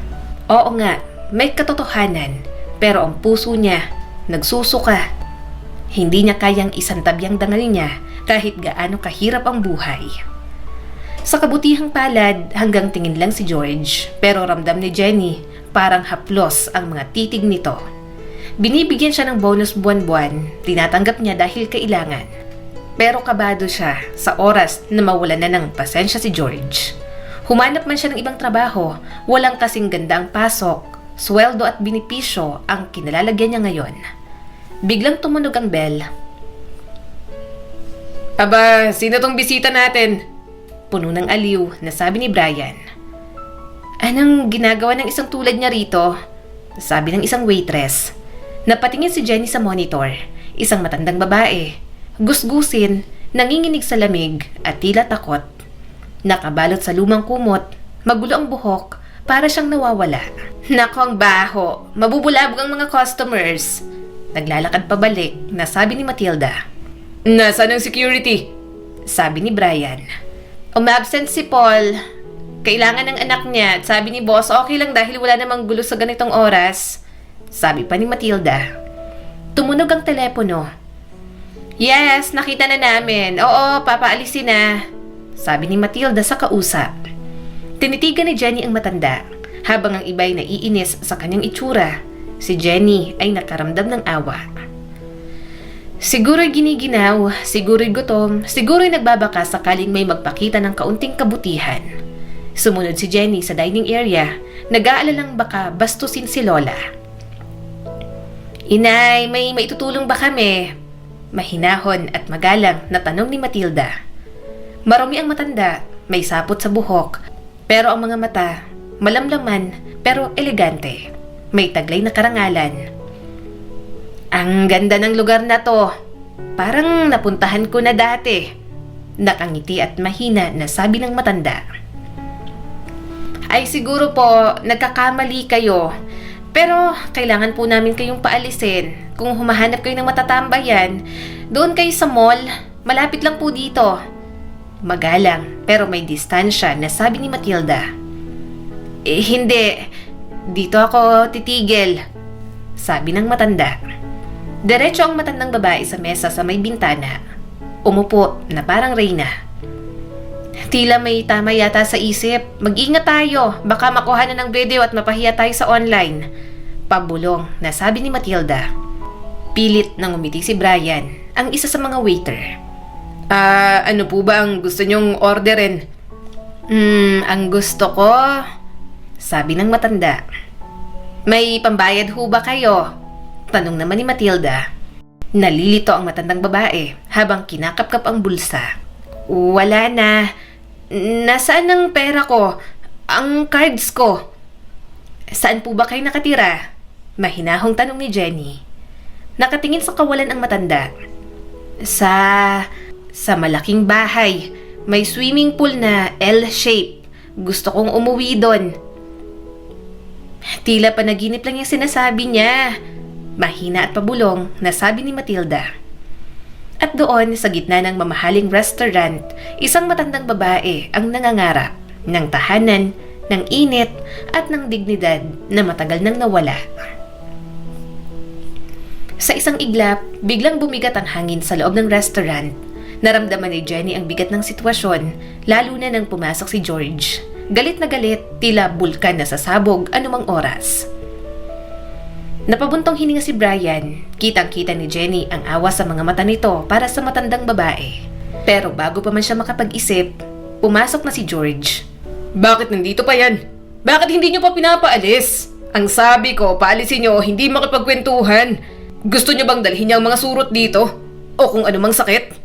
Oo nga, may katotohanan. Pero ang puso niya, nagsusuka. Hindi niya kayang isantabi ang dangal niya kahit gaano kahirap ang buhay. Sa kabutihang palad, hanggang tingin lang si George, pero ramdam ni Jenny, parang haplos ang mga titig nito. Binibigyan siya ng bonus buwan-buwan, tinatanggap niya dahil kailangan. Pero kabado siya sa oras na mawalan na ng pasensya si George. Humanap man siya ng ibang trabaho, walang kasing gandang pasok, sweldo at binipisyo ang kinalalagyan niya ngayon. Biglang tumunog ang bell. Aba, sino tong bisita natin? Puno ng aliw na sabi ni Brian. Anong ginagawa ng isang tulad niya rito? Sabi ng isang waitress. Napatingin si Jenny sa monitor, isang matandang babae. Gusgusin, nanginginig sa lamig at tila takot. Nakabalot sa lumang kumot, magulo ang buhok, para siyang nawawala. Nako, ang baho, mabubulabog ang mga customers. Naglalakad pabalik na sabi ni Matilda. Nasaan ang security? Sabi ni Brian. Umabsent si Paul. Kailangan ng anak niya at sabi ni boss okay lang dahil wala namang gulo sa ganitong oras. Sabi pa ni Matilda. Tumunog ang telepono. Yes, nakita na namin. Oo, papaalisin na. Sabi ni Matilda sa kausap. Tinitigan ni Jenny ang matanda habang ang iba'y naiinis sa kanyang itsura. Si Jenny ay nakaramdam ng awa. Siguro'y giniginaw, siguro'y gutom, siguro'y nagbabaka sakaling may magpakita ng kaunting kabutihan. Sumunod si Jenny sa dining area, nag-aalalang baka bastusin si Lola. Inay, may maitutulong ba kami? Mahinahon at magalang na tanong ni Matilda. Marumi ang matanda, may sapot sa buhok, pero ang mga mata, malamlaman pero elegante. May taglay na karangalan. Ang ganda ng lugar na to. Parang napuntahan ko na dati. Nakangiti at mahina na sabi ng matanda. Ay siguro po, nagkakamali kayo. Pero kailangan po namin kayong paalisin. Kung humahanap kayo ng matatambayan, doon kayo sa mall. Malapit lang po dito. Magalang pero may distansya na sabi ni Matilda. Hindi. Dito ako titigil. Sabi ng matanda. Diretso ang matandang babae sa mesa sa may bintana. Umupo na parang reyna. Tila may tama yata sa isip. Mag-ingat tayo. Baka makuha na ng video at mapahiya tayo sa online. Pabulong na sabi ni Matilda. Pilit nang umiti si Brian, ang isa sa mga waiter. Ano po ba ang gusto nyong orderin? Ang gusto ko, sabi ng matanda. May pambayad ho ba kayo? Tanong naman ni Matilda. Nalilito ang matandang babae habang kinakapkap ang bulsa. Wala na. Nasaan ang pera ko? Ang cards ko? Saan po ba kayo nakatira? Mahinahong tanong ni Jenny. Nakatingin sa kawalan ang matanda. Sa malaking bahay. May swimming pool na L-shape. Gusto kong umuwi doon. Tila panaginip lang yung sinasabi niya. Mahina at pabulong na sabi ni Matilda. At doon sa gitna ng mamahaling restaurant, isang matandang babae ang nangangarap ng tahanan, ng init at ng dignidad na matagal nang nawala. Sa isang iglap, biglang bumigat ang hangin sa loob ng restaurant. Naramdaman ni Jenny ang bigat ng sitwasyon, lalo na nang pumasok si George. Galit na galit, tila bulkan na sasabog anumang oras. Napabuntong hininga si Brian. Kitang-kita ni Jenny ang awa sa mga mata nito para sa matandang babae. Pero bago pa man siya makapag-isip, pumasok na si George. Bakit nandito pa yan? Bakit hindi nyo pa pinapaalis? Ang sabi ko, paalisin nyo, hindi makipagkwentuhan. Gusto nyo bang dalhin niya ang mga surot dito? O kung anumang sakit?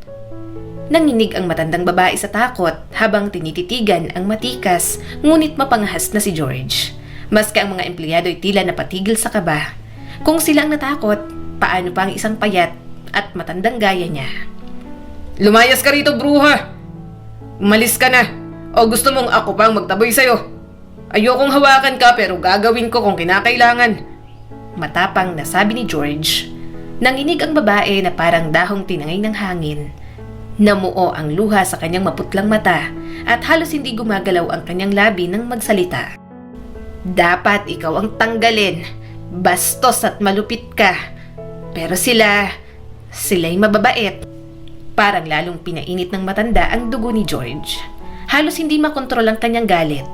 Nanginig ang matandang babae sa takot habang tinititigan ang matikas ngunit mapangahas na si George. Maski ang mga empleyado ay tila napatigil sa kaba. Kung sila ang natakot, paano pa ang isang payat at matandang gaya niya? Lumayas ka rito, bruha! Umalis ka na! O gusto mong ako pang magtaboy sa'yo? Ayokong hawakan ka pero gagawin ko kung kinakailangan. Matapang na sabi ni George. Nanginig ang babae na parang dahong tinangay ng hangin. Namuo ang luha sa kanyang maputlang mata at halos hindi gumagalaw ang kanyang labi nang magsalita. Dapat ikaw ang tanggalin. Bastos at malupit ka. Pero sila'y mababait. Parang lalong pinainit ng matanda ang dugo ni George. Halos hindi makontrol ang kanyang galit.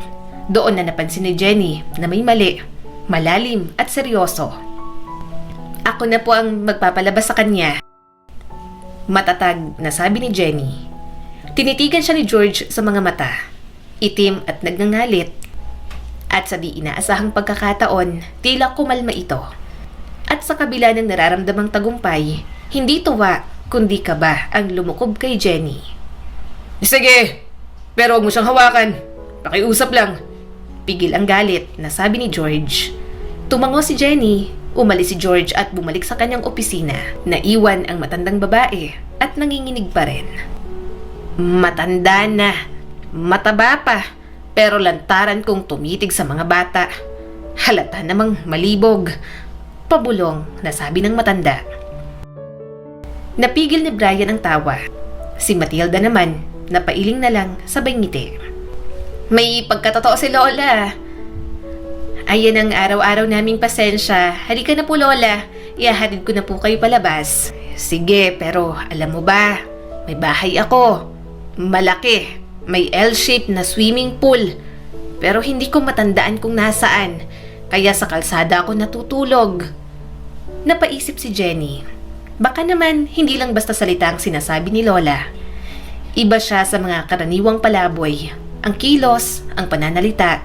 Doon na napansin ni Jenny na may mali, malalim at seryoso. Ako na po ang magpapalabas sa kanya. Matatag na sabi ni Jenny. Tinitigan siya ni George sa mga mata. Itim at nagngangalit. At sa di inaasahang pagkakataon, tila kumalma ito. At sa kabila ng nararamdamang tagumpay, hindi tuwa kundi kaba ang lumukob kay Jenny. Sige, pero huwag mo siyang hawakan. Pakiusap lang. Pigil ang galit na sabi ni George. Tumango si Jenny, umalis si George at bumalik sa kanyang opisina. Naiwan ang matandang babae at nanginginig pa rin. Matanda na, mataba pa. Pero lantaran kong tumitig sa mga bata. Halata namang malibog. Pabulong na sabi ng matanda. Napigil ni Brian ang tawa. Si Matilda naman, napailing na lang sabay ngiti. May pagkatotoo si Lola. Ayan ang araw-araw naming pasensya. Halika na po Lola. Ihahatid ko na po kayo palabas. Sige, pero alam mo ba, may bahay ako. Malaki. May L-shaped na swimming pool. Pero hindi ko matandaan kung nasaan. Kaya sa kalsada ako natutulog. Napaisip si Jenny. Baka naman hindi lang basta salita ang sinasabi ni Lola. Iba siya sa mga karaniwang palaboy. Ang kilos, ang pananalita,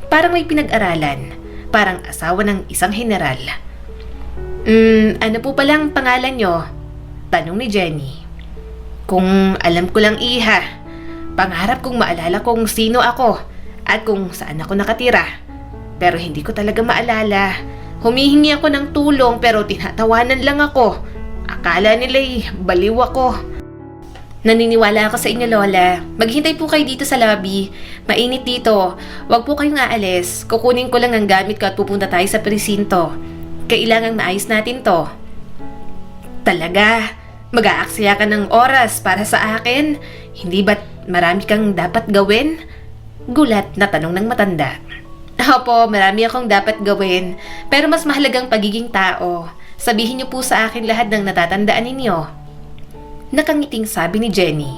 parang may pinag-aralan, parang asawa ng isang general. Ano po palang pangalan nyo? Tanong ni Jenny. Kung alam ko lang, iha. Pangarap kong maalala kung sino ako at kung saan ako nakatira. Pero hindi ko talaga maalala. Humihingi ako ng tulong pero tinatawanan lang ako. Akala nila'y baliw ako. Naniniwala ako sa inyo, Lola. Maghintay po kayo dito sa lobby. Mainit dito. Huwag po kayong aalis. Kukunin ko lang ang gamit ko at pupunta tayo sa presinto. Kailangang maayos natin to. Talaga? Mag-aaksaya ka ng oras para sa akin? Hindi ba't marami kang dapat gawin? Gulat na tanong ng matanda. Opo, marami akong dapat gawin. Pero mas mahalagang pagiging tao. Sabihin niyo po sa akin lahat ng natatandaan ninyo. Nakangiting sabi ni Jenny.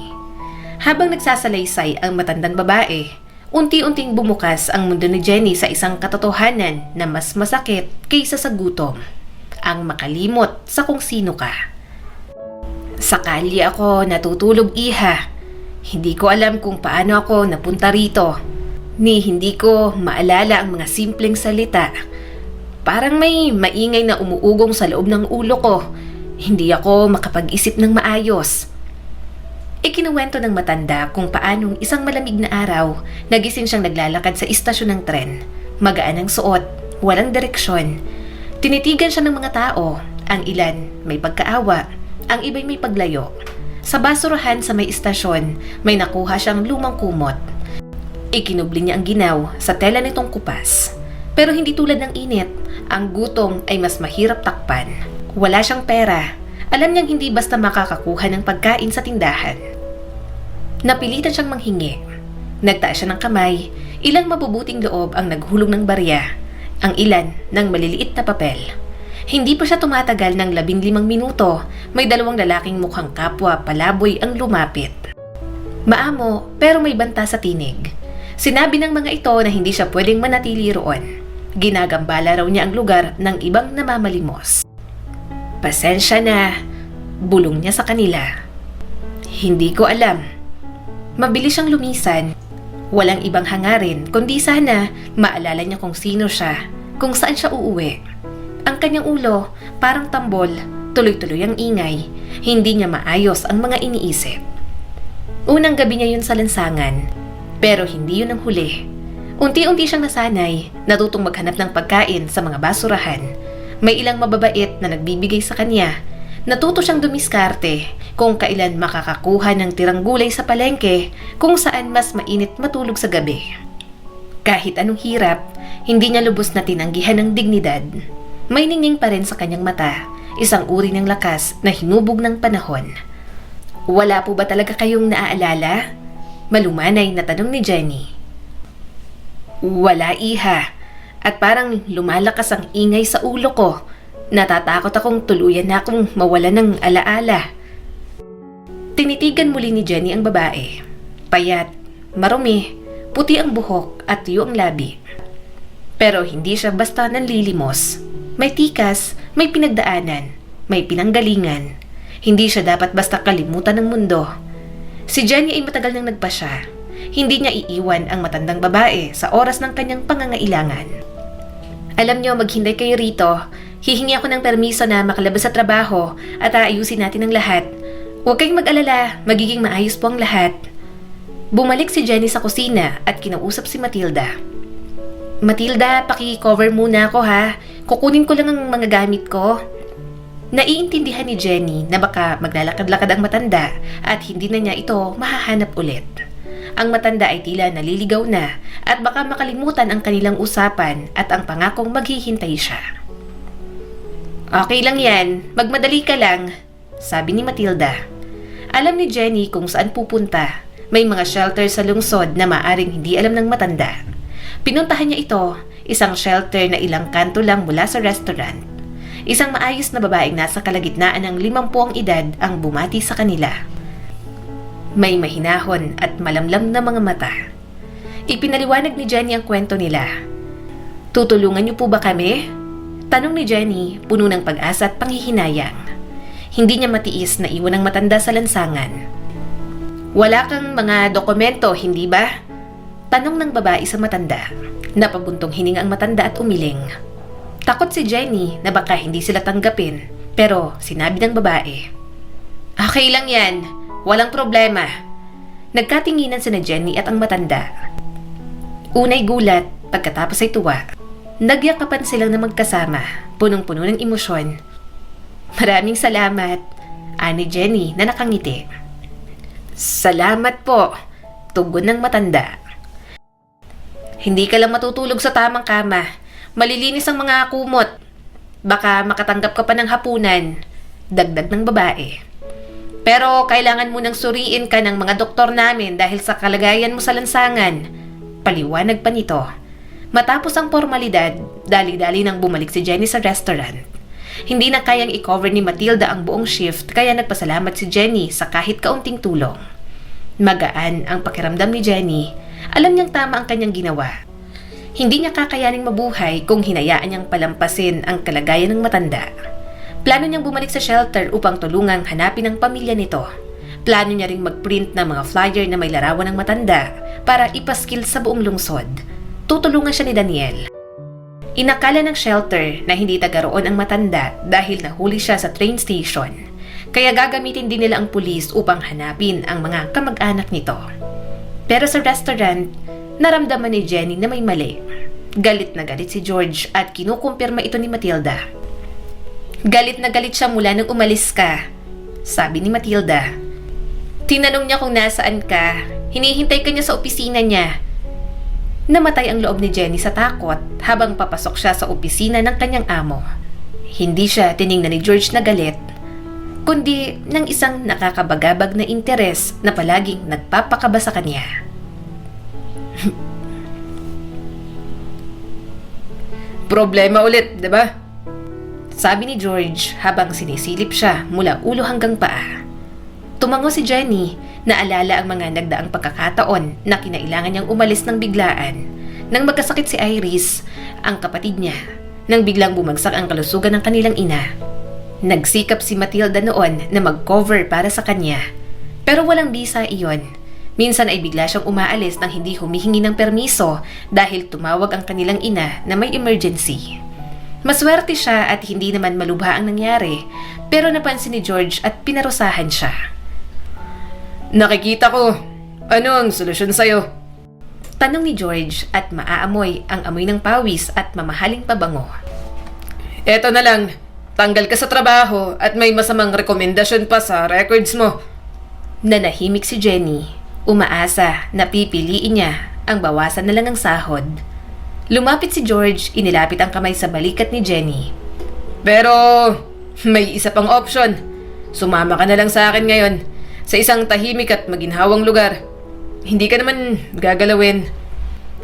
Habang nagsasalaysay ang matandang babae, unti-unting bumukas ang mundo ni Jenny sa isang katotohanan na mas masakit kaysa sa gutom. Ang makalimot sa kung sino ka. Sakali ako natutulog, iha. Hindi ko alam kung paano ako napunta rito. Ni hindi ko maalala ang mga simpleng salita. Parang may maingay na umuugong sa loob ng ulo ko. Hindi ako makapag-isip ng maayos. Ikinuwento ng matanda kung paanong isang malamig na araw, nagising siyang naglalakad sa istasyon ng tren. Magaan ang suot, walang direksyon. Tinitigan siya ng mga tao. Ang ilan may pagkaawa, ang iba'y may paglayo. Sa basurahan sa may istasyon, may nakuha siyang lumang kumot. Ikinubli niya ang ginaw sa tela nitong kupas. Pero hindi tulad ng init, ang gutom ay mas mahirap takpan. Wala siyang pera. Alam niyang hindi basta makakakuha ng pagkain sa tindahan. Napilitan siyang manghingi. Nagtaas siya ng kamay. Ilang mabubuting loob ang naghulog ng barya. Ang ilan ng maliliit na papel. Hindi pa siya tumatagal ng 15 minuto, may dalawang lalaking mukhang kapwa palaboy ang lumapit. Maamo pero may banta sa tinig. Sinabi ng mga ito na hindi siya pwedeng manatili roon. Ginagambala raw niya ang lugar ng ibang namamalimos. Pasensya na, bulong niya sa kanila. Hindi ko alam. Mabilis siyang lumisan. Walang ibang hangarin kundi sana maalala niya kung sino siya, kung saan siya uuwi. Ang kanyang ulo, parang tambol, tuloy-tuloy ang ingay. Hindi niya maayos ang mga iniisip. Unang gabi niya yun sa lansangan, pero hindi yun ang huli. Unti-unti siyang nasanay, natutong maghanap ng pagkain sa mga basurahan. May ilang mababait na nagbibigay sa kanya. Natuto siyang dumiskarte kung kailan makakakuha ng tirang gulay sa palengke, kung saan mas mainit matulog sa gabi. Kahit anong hirap, hindi niya lubos na tinanggihan ng dignidad. May ningning pa rin sa kanyang mata, isang uri ng lakas na hinubog ng panahon. Wala po ba talaga kayong naaalala? Malumanay na tanong ni Jenny. Wala, iha. At parang lumalakas ang ingay sa ulo ko. Natatakot akong tuluyan na akong mawala ng alaala. Tinitigan muli ni Jenny ang babae. Payat, marumi, puti ang buhok at tuyo ang labi. Pero hindi siya basta nanlilimos. May tikas, may pinagdaanan, may pinanggalingan. Hindi siya dapat basta kalimutan ng mundo. Si Jenny ay matagal nang nagpasya. Hindi niya iiwan ang matandang babae sa oras ng kanyang pangangailangan. Alam niyo, maghintay kayo rito. Hihingi ako ng permiso na makalabas sa trabaho at aayusin natin ang lahat. Huwag kayong mag-alala, magiging maayos po ang lahat. Bumalik si Jenny sa kusina at kinausap si Matilda. Matilda, paki-cover muna ako ha. Kukunin ko lang ang mga gamit ko. Naiintindihan ni Jenny na baka maglalakad-lakad ang matanda at hindi na niya ito mahahanap ulit. Ang matanda ay tila naliligaw na at baka makalimutan ang kanilang usapan at ang pangakong maghihintay siya. Okay lang yan, magmadali ka lang, sabi ni Matilda. Alam ni Jenny kung saan pupunta. May mga shelter sa lungsod na maaring hindi alam ng matanda. Pinuntahan niya ito, isang shelter na ilang kanto lang mula sa restaurant. Isang maayos na babaeng nasa kalagitnaan ng 50 ang edad ang bumati sa kanila. May mahinahon at malamlam na mga mata. Ipinaliwanag ni Jenny ang kwento nila. Tutulungan niyo po ba kami? Tanong ni Jenny, puno ng pag-asa at panghihinayang. Hindi niya matiis na iwan ang matanda sa lansangan. Wala kang mga dokumento, hindi ba? Tanong ng babae sa matanda. Napabuntong hininga ang matanda at umiling. Takot si Jenny na baka hindi sila tanggapin, pero sinabi ng babae, "Okay lang yan, walang problema." Nagkatinginan sina Jenny at ang matanda. Unay gulat, pagkatapos ay tuwa. Nagyakapan silang na magkasama, punong-puno ng emosyon. "Maraming salamat," ani Jenny na nakangiti. "Salamat po," tugon ng matanda. "Hindi ka lang matutulog sa tamang kama. Malilinis ang mga kumot. Baka makatanggap ka pa ng hapunan," dagdag ng babae. "Pero kailangan mo nang suriin ka ng mga doktor namin dahil sa kalagayan mo sa lansangan," paliwanag pa nito. Matapos ang formalidad, dali-dali nang bumalik si Jenny sa restaurant. Hindi na kayang i-cover ni Matilda ang buong shift kaya nagpasalamat si Jenny sa kahit kaunting tulong. Magaan ang pakiramdam ni Jenny. Alam niyang tama ang kanyang ginawa. Hindi niya kakayaning mabuhay kung hinayaan niyang palampasin ang kalagayan ng matanda. Plano niyang bumalik sa shelter upang tulungang hanapin ang pamilya nito. Plano niya ring mag-print ng mga flyer na may larawan ng matanda para ipaskil sa buong lungsod. Tutulungan siya ni Daniel. Inakala ng shelter na hindi taga roon ang matanda dahil nahuli siya sa train station. Kaya gagamitin din nila ang pulis upang hanapin ang mga kamag-anak nito. Pero sa restaurant, naramdaman ni Jenny na may mali. Galit na galit si George at kinukumpirma ito ni Matilda. "Galit na galit siya mula nang umalis ka," sabi ni Matilda. "Tinanong niya kung nasaan ka. Hinihintay ka niya sa opisina niya." Namatay ang loob ni Jenny sa takot habang papasok siya sa opisina ng kanyang amo. Hindi siya tiningnan ni George na galit, kundi ng isang nakakabagabag na interes na palaging nagpapakaba sa kanya. Problema ulit, di ba? Sabi ni George habang sinisilip siya mula ulo hanggang paa. Tumango si Jenny, naalala ang mga nagdaang pagkakataon na kinailangan niyang umalis ng biglaan. Nang magkasakit si Iris, ang kapatid niya, nang biglang bumagsak ang kalusugan ng kanilang ina. Nagsikap si Matilda noon na mag-cover para sa kanya. Pero walang bisa iyon. Minsan ay bigla siyang umaalis nang hindi humihingi ng permiso dahil tumawag ang kanilang ina na may emergency. Maswerte siya at hindi naman malubha ang nangyari, pero napansin ni George at pinarusahan siya. "Nakikita ko. Ano ang solusyon sa'yo?" Tanong ni George at maaamoy ang amoy ng pawis at mamahaling pabango. "Eto na lang. Tanggal ka sa trabaho at may masamang rekomendasyon pa sa records mo." Nanahimik si Jenny. Umaasa na pipiliin niya ang bawasan na lang ng sahod. Lumapit si George, inilapit ang kamay sa balikat ni Jenny. "Pero may isa pang option. Sumama ka na lang sa akin ngayon sa isang tahimik at maginhawang lugar. Hindi ka naman gagalawin."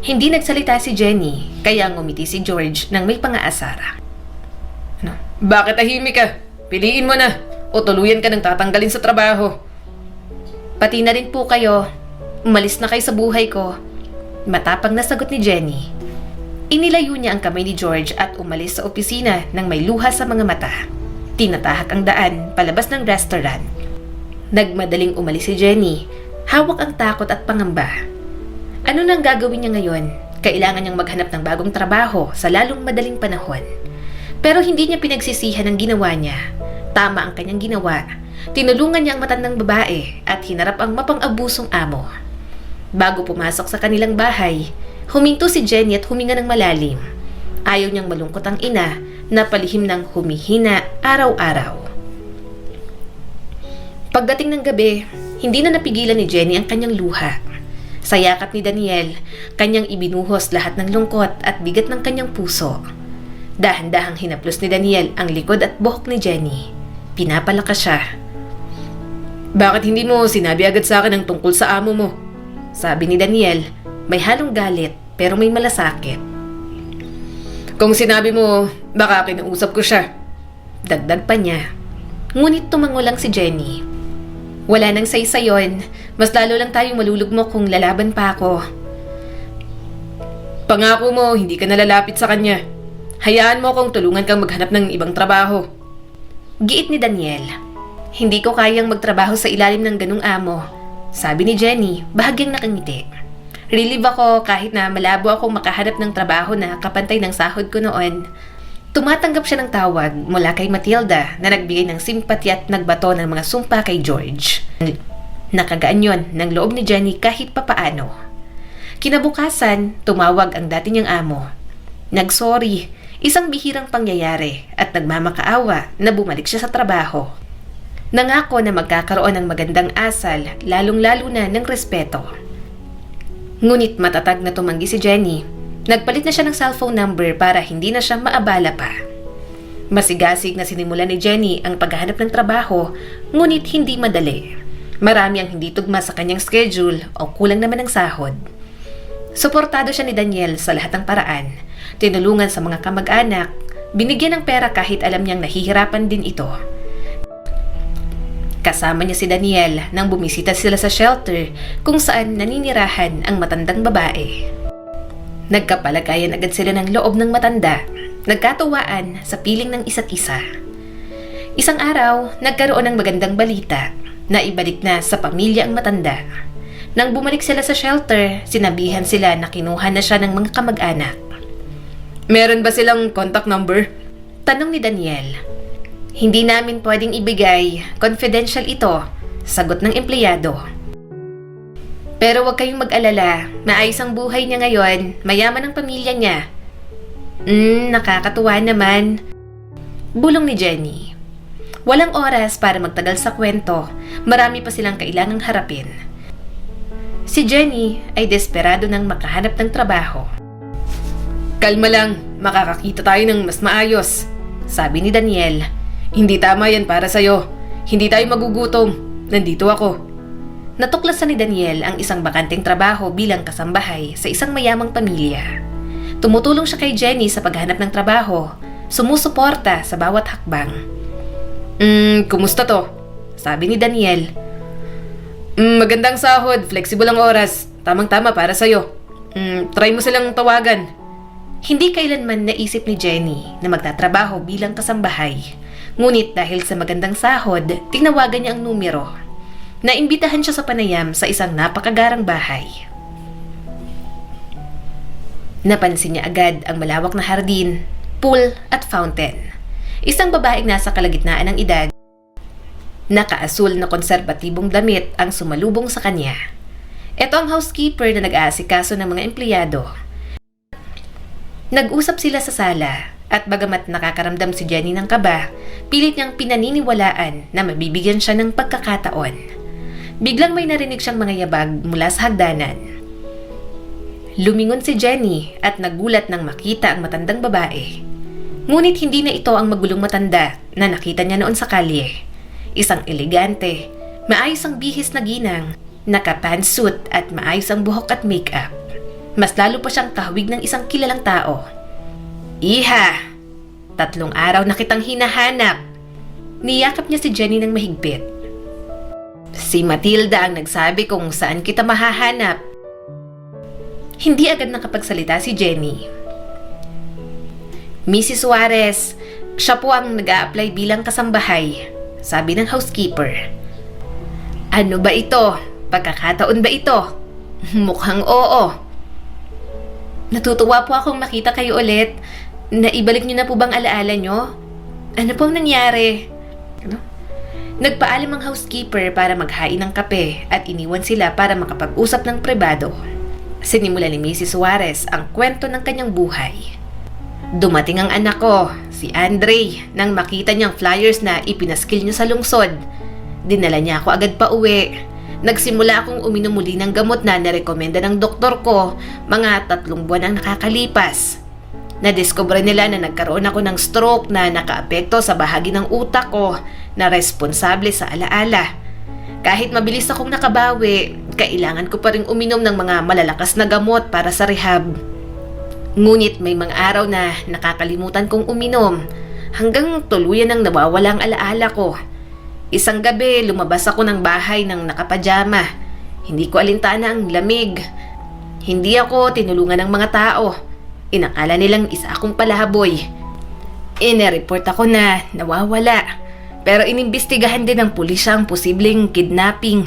Hindi nagsalita si Jenny, kaya ngumiti si George nang may pang-aasara. "Ano? Bakit tahimik ka? Piliin mo na o tuluyan ka ng tatanggalin sa trabaho." "Pati na rin po kayo. Umalis na kayo sa buhay ko," matapang na sagot ni Jenny. Inilayo niya ang kamay ni George at umalis sa opisina nang may luha sa mga mata. Tinatahak ang daan palabas ng restaurant. Nagmadaling umalis si Jenny. Hawak ang takot at pangamba. Ano nang gagawin niya ngayon? Kailangan niyang maghanap ng bagong trabaho sa lalong madaling panahon. Pero hindi niya pinagsisihan ang ginawa niya. Tama ang kanyang ginawa. Tinulungan niya ang matandang babae at hinarap ang mapang-abusong amo. Bago pumasok sa kanilang bahay, huminto si Jenny at huminga ng malalim. Ayaw niyang malungkot ang ina na palihim ng humihina araw-araw. Pagdating ng gabi, hindi na napigilan ni Jenny ang kanyang luha. Sa yakap ni Daniel, kanyang ibinuhos lahat ng lungkot at bigat ng kanyang puso. Dahan-dahang hinaplos ni Daniel ang likod at buhok ni Jenny. Pinapalakas siya. "Bakit hindi mo sinabi agad sa akin ang tungkol sa amo mo?" Sabi ni Daniel, may halong galit pero may malasakit. "Kung sinabi mo, baka kinausap ko siya." Dagdag pa niya. Ngunit tumango lang si Jenny. "Wala nang saysayon. Mas lalo lang tayong malulugmok kung lalaban pa ako." "Pangako mo, hindi ka nalalapit sa kanya. Hayaan mo akong tulungan kang maghanap ng ibang trabaho." Giit ni Daniel. "Hindi ko kayang magtrabaho sa ilalim ng ganung amo," sabi ni Jenny, bahagyang nakangiti. Relieve ako kahit na malabo akong makahanap ng trabaho na kapantay ng sahod ko noon. Tumatanggap siya ng tawag mula kay Matilda na nagbigay ng simpati at nagbato ng mga sumpa kay George. Nakagaan yon ng loob ni Jenny kahit papaano. Kinabukasan, tumawag ang dati niyang amo. Nagsorry, isang bihirang pangyayari at nagmamakaawa na bumalik siya sa trabaho. Nangako na magkakaroon ng magandang asal, lalong-lalo na ng respeto. Ngunit matatag na tumanggi si Jenny. Nagpalit na siya ng cellphone number para hindi na siya maabala pa. Masigasig na sinimula ni Jenny ang paghahanap ng trabaho, ngunit hindi madali. Marami ang hindi tugma sa kanyang schedule o kulang naman ng sahod. Suportado siya ni Daniel sa lahat ng paraan. Tinulungan sa mga kamag-anak, binigyan ng pera kahit alam niyang nahihirapan din ito. Kasama niya si Daniel nang bumisita sila sa shelter kung saan naninirahan ang matandang babae. Nagkapalagayan agad sila ng loob ng matanda, nagkatuwaan sa piling ng isa't isa. Isang araw, nagkaroon ng magandang balita na ibalik na sa pamilya ang matanda. Nang bumalik sila sa shelter, sinabihan sila na kinuha na siya ng mga kamag-anak. Meron ba silang contact number? Tanong ni Daniel. Hindi namin pwedeng ibigay, confidential ito, sagot ng empleyado. Pero huwag kayong mag-alala, maayos ang buhay niya ngayon, mayaman ang pamilya niya. Nakakatuwa naman. Bulong ni Jenny. Walang oras para magtagal sa kwento, marami pa silang kailangang harapin. Si Jenny ay desperado nang makahanap ng trabaho. Kalma lang, makakakita tayo ng mas maayos, sabi ni Daniel. Hindi tama yan para sa'yo. Hindi tayo magugutom. Nandito ako. Natuklasan ni Daniel ang isang bakanteng trabaho bilang kasambahay sa isang mayamang pamilya. Tumutulong siya kay Jenny sa paghanap ng trabaho, sumusuporta sa bawat hakbang. Kumusta to? Sabi ni Daniel. Magandang sahod, flexible ang oras. Tamang-tama para sa'yo. Try mo silang tawagan. Hindi kailanman naisip ni Jenny na magtatrabaho bilang kasambahay. Ngunit dahil sa magandang sahod, tinawagan niya ang numero. Naimbitahan siya sa panayam sa isang napakagarang bahay. Napansin niya agad ang malawak na hardin, pool at fountain. Isang babaeng nasa kalagitnaan ng edad. Nakaasul na konserbatibong damit ang sumalubong sa kanya. Ito ang housekeeper na nag-aasikaso ng mga empleyado. Nag-usap sila sa sala. At bagamat nakakaramdam si Jenny ng kaba, pilit niyang pinaniniwalaan na mabibigyan siya ng pagkakataon. Biglang may narinig siyang mga yabag mula sa hagdanan. Lumingon si Jenny at nagulat nang makita ang matandang babae. Ngunit hindi na ito ang magulong matanda na nakita niya noon sa kalye. Isang elegante, maayos ang bihis na ginang, naka-pantsuit at maayos ang buhok at makeup. Mas lalo pa siyang kahawig ng isang kilalang tao. Iha! 3 araw na kitang hinahanap. Niyakap niya si Jenny ng mahigpit. Si Matilda ang nagsabi kung saan kita mahahanap. Hindi agad nakapagsalita si Jenny. Mrs. Suarez, siya po ang nag-a-apply bilang kasambahay, sabi ng housekeeper. Ano ba ito? Pagkakataon ba ito? Mukhang oo. Natutuwa po akong makita kayo ulit. Naibalik niyo na po bang alaala niyo? Ano pong nangyari? Nagpaalam ang housekeeper para maghain ng kape at iniwan sila para makapag-usap ng pribado. Sinimula ni Mrs. Suarez ang kwento ng kanyang buhay. Dumating ang anak ko, si Andre, nang makita niyang flyers na ipinaskil niya sa lungsod. Dinala niya ako agad pa uwi. Nagsimula akong uminom muli ng gamot na narekomenda ng doktor ko mga 3 buwan ang nakakalipas. Nadiskubre nila na nagkaroon ako ng stroke na nakaapekto sa bahagi ng utak ko na responsable sa alaala. Kahit mabilis akong nakabawi, kailangan ko pa ring uminom ng mga malalakas na gamot para sa rehab. Ngunit may mga araw na nakakalimutan kong uminom hanggang tuluyan ang nawawala ang alaala ko. Isang gabi, lumabas ako ng bahay ng nakapajama. Hindi ko alintana ang lamig. Hindi ako tinulungan ng mga tao. Inakala nilang isa akong palaboy. Ine-report ako na nawawala. Pero inimbestigahan din ng pulisya ang posibleng kidnapping.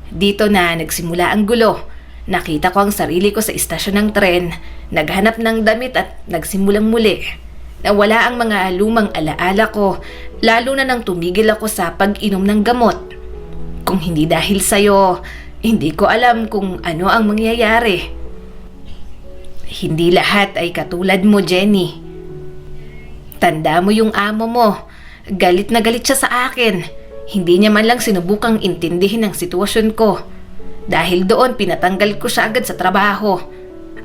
Dito na nagsimula ang gulo. Nakita ko ang sarili ko sa istasyon ng tren, naghanap ng damit at nagsimulang muli. Nawala ang mga lumang alaala ko, lalo na nang tumigil ako sa pag-inom ng gamot. Kung hindi dahil sa'yo, hindi ko alam kung ano ang mangyayari. Hindi lahat ay katulad mo, Jenny. Tanda mo yung amo mo. Galit na galit siya sa akin. Hindi niya man lang sinubukang intindihin ang sitwasyon ko. Dahil doon pinatanggal ko siya agad sa trabaho.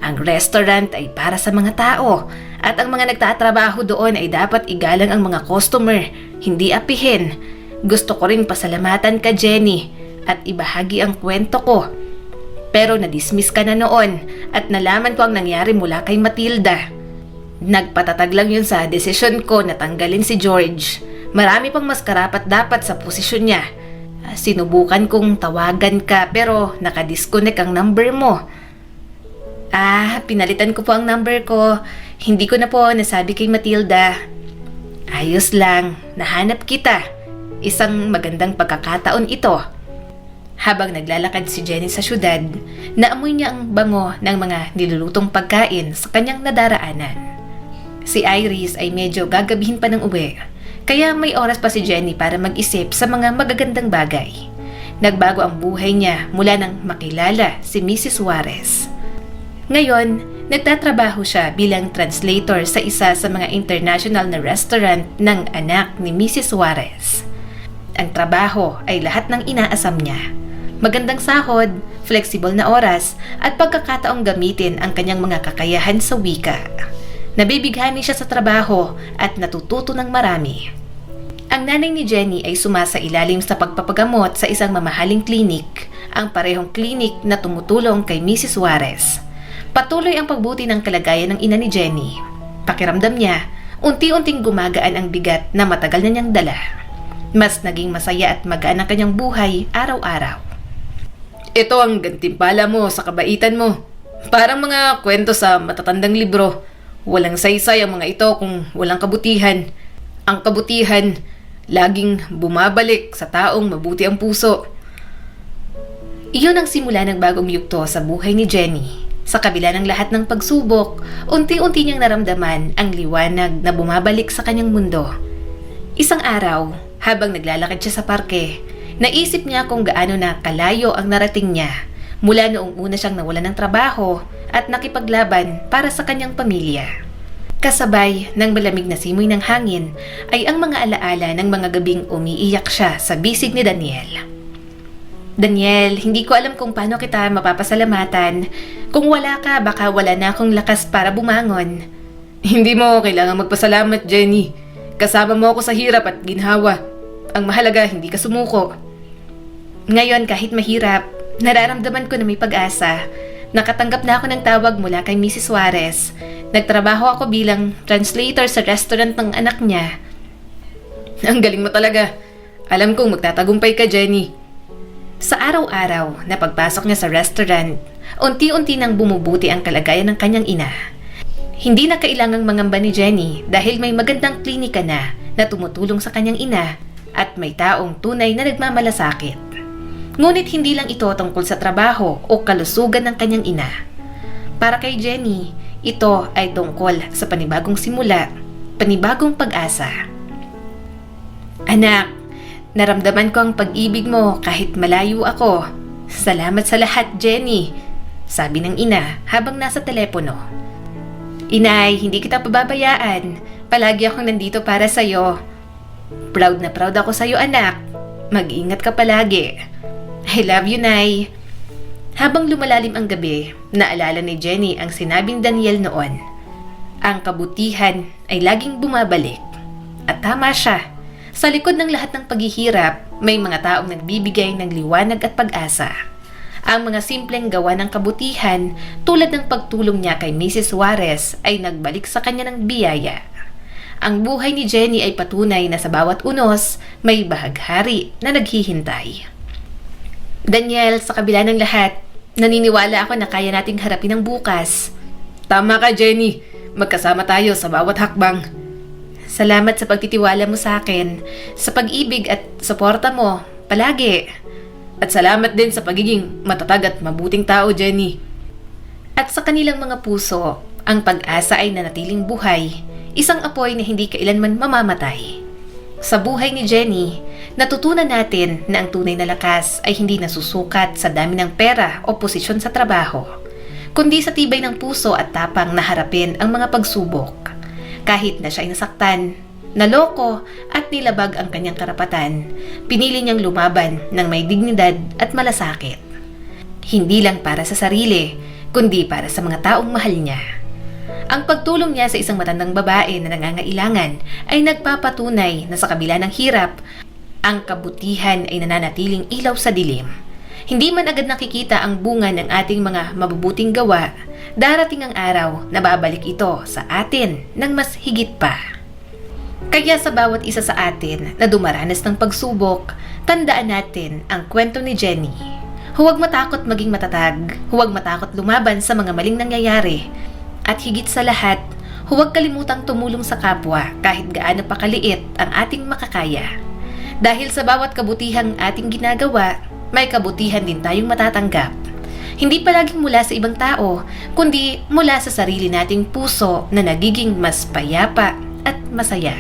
Ang restaurant ay para sa mga tao at ang mga nagtatrabaho doon ay dapat igalang ang mga customer, hindi apihin. Gusto ko rin pasalamatan ka, Jenny, at ibahagi ang kwento ko. Pero na-dismiss ka na noon at nalaman ko ang nangyari mula kay Matilda. Nagpatatag lang yun sa desisyon ko na tanggalin si George. Marami pang mas karapat dapat sa posisyon niya. Sinubukan kong tawagan ka pero nakadisconnect ang number mo. Pinalitan ko po ang number ko. Hindi ko na po nasabi kay Matilda. Ayos lang, nahanap kita. Isang magandang pagkakataon ito. Habang naglalakad si Jenny sa syudad, naamoy niya ang bango ng mga nilulutong pagkain sa kanyang nadaraanan. Si Iris ay medyo gagabihin pa ng uwi. Kaya may oras pa si Jenny para mag-isip sa mga magagandang bagay. Nagbago ang buhay niya mula nang makilala si Mrs. Juarez. Ngayon, nagtatrabaho siya bilang translator sa isa sa mga international na restaurant ng anak ni Mrs. Juarez. Ang trabaho ay lahat ng inaasam niya. Magandang sahod, flexible na oras, at pagkakataong gamitin ang kanyang mga kakayahan sa wika. Nabibighani siya sa trabaho at natututo ng marami. Ang nanay ni Jenny ay sumasailalim sa pagpapagamot sa isang mamahaling klinik, ang parehong klinik na tumutulong kay Mrs. Juarez. Patuloy ang pagbuti ng kalagayan ng ina ni Jenny. Pakiramdam niya, unti-unting gumagaan ang bigat na matagal na niyang dala. Mas naging masaya at magaan ang kanyang buhay araw-araw. Ito ang gantimpala mo sa kabaitan mo. Parang mga kwento sa matatandang libro. Walang saysay ang mga ito kung walang kabutihan. Ang kabutihan, laging bumabalik sa taong mabuti ang puso. Iyon ang simula ng bagong yugto sa buhay ni Jenny. Sa kabila ng lahat ng pagsubok, unti-unti niyang naramdaman ang liwanag na bumabalik sa kanyang mundo. Isang araw, habang naglalakad siya sa parke, naisip niya kung gaano na kalayo ang narating niya mula noong una siyang nawalan ng trabaho at nakipaglaban para sa kanyang pamilya. Kasabay ng malamig na simoy ng hangin ay ang mga alaala ng mga gabing umiiyak siya sa bisig ni Daniel. Daniel, hindi ko alam kung paano kita mapapasalamatan. Kung wala ka, baka wala na akong lakas para bumangon. Hindi mo kailangang magpasalamat, Jenny. Kasama mo ako sa hirap at ginhawa. Ang mahalaga, hindi ka sumuko. Ngayon, kahit mahirap, nararamdaman ko na may pag-asa. Nakatanggap na ako ng tawag mula kay Mrs. Juarez. Nagtrabaho ako bilang translator sa restaurant ng anak niya. Ang galing mo talaga. Alam kong magtatagumpay ka, Jenny. Sa araw-araw na pagpasok niya sa restaurant, unti-unti nang bumubuti ang kalagayan ng kanyang ina. Hindi na kailangang mangamba ni Jenny dahil may magandang klinika na tumutulong sa kanyang ina at may taong tunay na nagmamalasakit. Ngunit hindi lang ito tungkol sa trabaho o kalusugan ng kanyang ina. Para kay Jenny, ito ay tungkol sa panibagong simula, panibagong pag-asa. Anak, naramdaman ko ang pag-ibig mo kahit malayo ako. Salamat sa lahat, Jenny, sabi ng ina habang nasa telepono. Inay, hindi kita pababayaan. Palagi akong nandito para sa'yo. Proud na proud ako sa'yo, anak. Mag-ingat ka palagi. I love you, Nay. Habang lumalalim ang gabi, naalala ni Jenny ang sinabing Daniel noon. Ang kabutihan ay laging bumabalik. At tama siya. Sa likod ng lahat ng paghihirap, may mga taong nagbibigay ng liwanag at pag-asa. Ang mga simpleng gawa ng kabutihan tulad ng pagtulong niya kay Mrs. Juarez ay nagbalik sa kanya ng biyaya. Ang buhay ni Jenny ay patunay na sa bawat unos may bahaghari na naghihintay. Daniel, sa kabila ng lahat, naniniwala ako na kaya nating harapin ang bukas. Tama ka, Jenny. Magkasama tayo sa bawat hakbang. Salamat sa pagtitiwala mo sa akin, sa pag-ibig at suporta mo, palagi. At salamat din sa pagiging matatag at mabuting tao, Jenny. At sa kanilang mga puso, ang pag-asa ay nanatiling buhay, isang apoy na hindi kailanman mamamatay. Sa buhay ni Jenny, natutunan natin na ang tunay na lakas ay hindi nasusukat sa dami ng pera o posisyon sa trabaho, kundi sa tibay ng puso at tapang na harapin ang mga pagsubok. Kahit na siya ay nasaktan, naloko at nilabag ang kanyang karapatan, pinili niyang lumaban ng may dignidad at malasakit. Hindi lang para sa sarili, kundi para sa mga taong mahal niya. Ang pagtulong niya sa isang matandang babae na nangangailangan ay nagpapatunay na sa kabila ng hirap, ang kabutihan ay nananatiling ilaw sa dilim. Hindi man agad nakikita ang bunga ng ating mga mabubuting gawa, darating ang araw na babalik ito sa atin ng mas higit pa. Kaya sa bawat isa sa atin na dumaranas ng pagsubok, tandaan natin ang kwento ni Jenny. Huwag matakot maging matatag, huwag matakot lumaban sa mga maling nangyayari, at higit sa lahat, huwag kalimutang tumulong sa kapwa kahit gaano pa kaliit ang ating makakaya. Dahil sa bawat kabutihang ating ginagawa, may kabutihan din tayong matatanggap. Hindi palaging mula sa ibang tao, kundi mula sa sarili nating puso na nagiging mas payapa at masaya.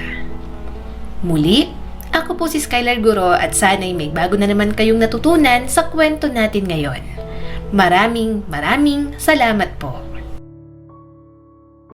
Muli, ako po si Skylar Guro at sana'y may bago na naman kayong natutunan sa kwento natin ngayon. Maraming salamat po.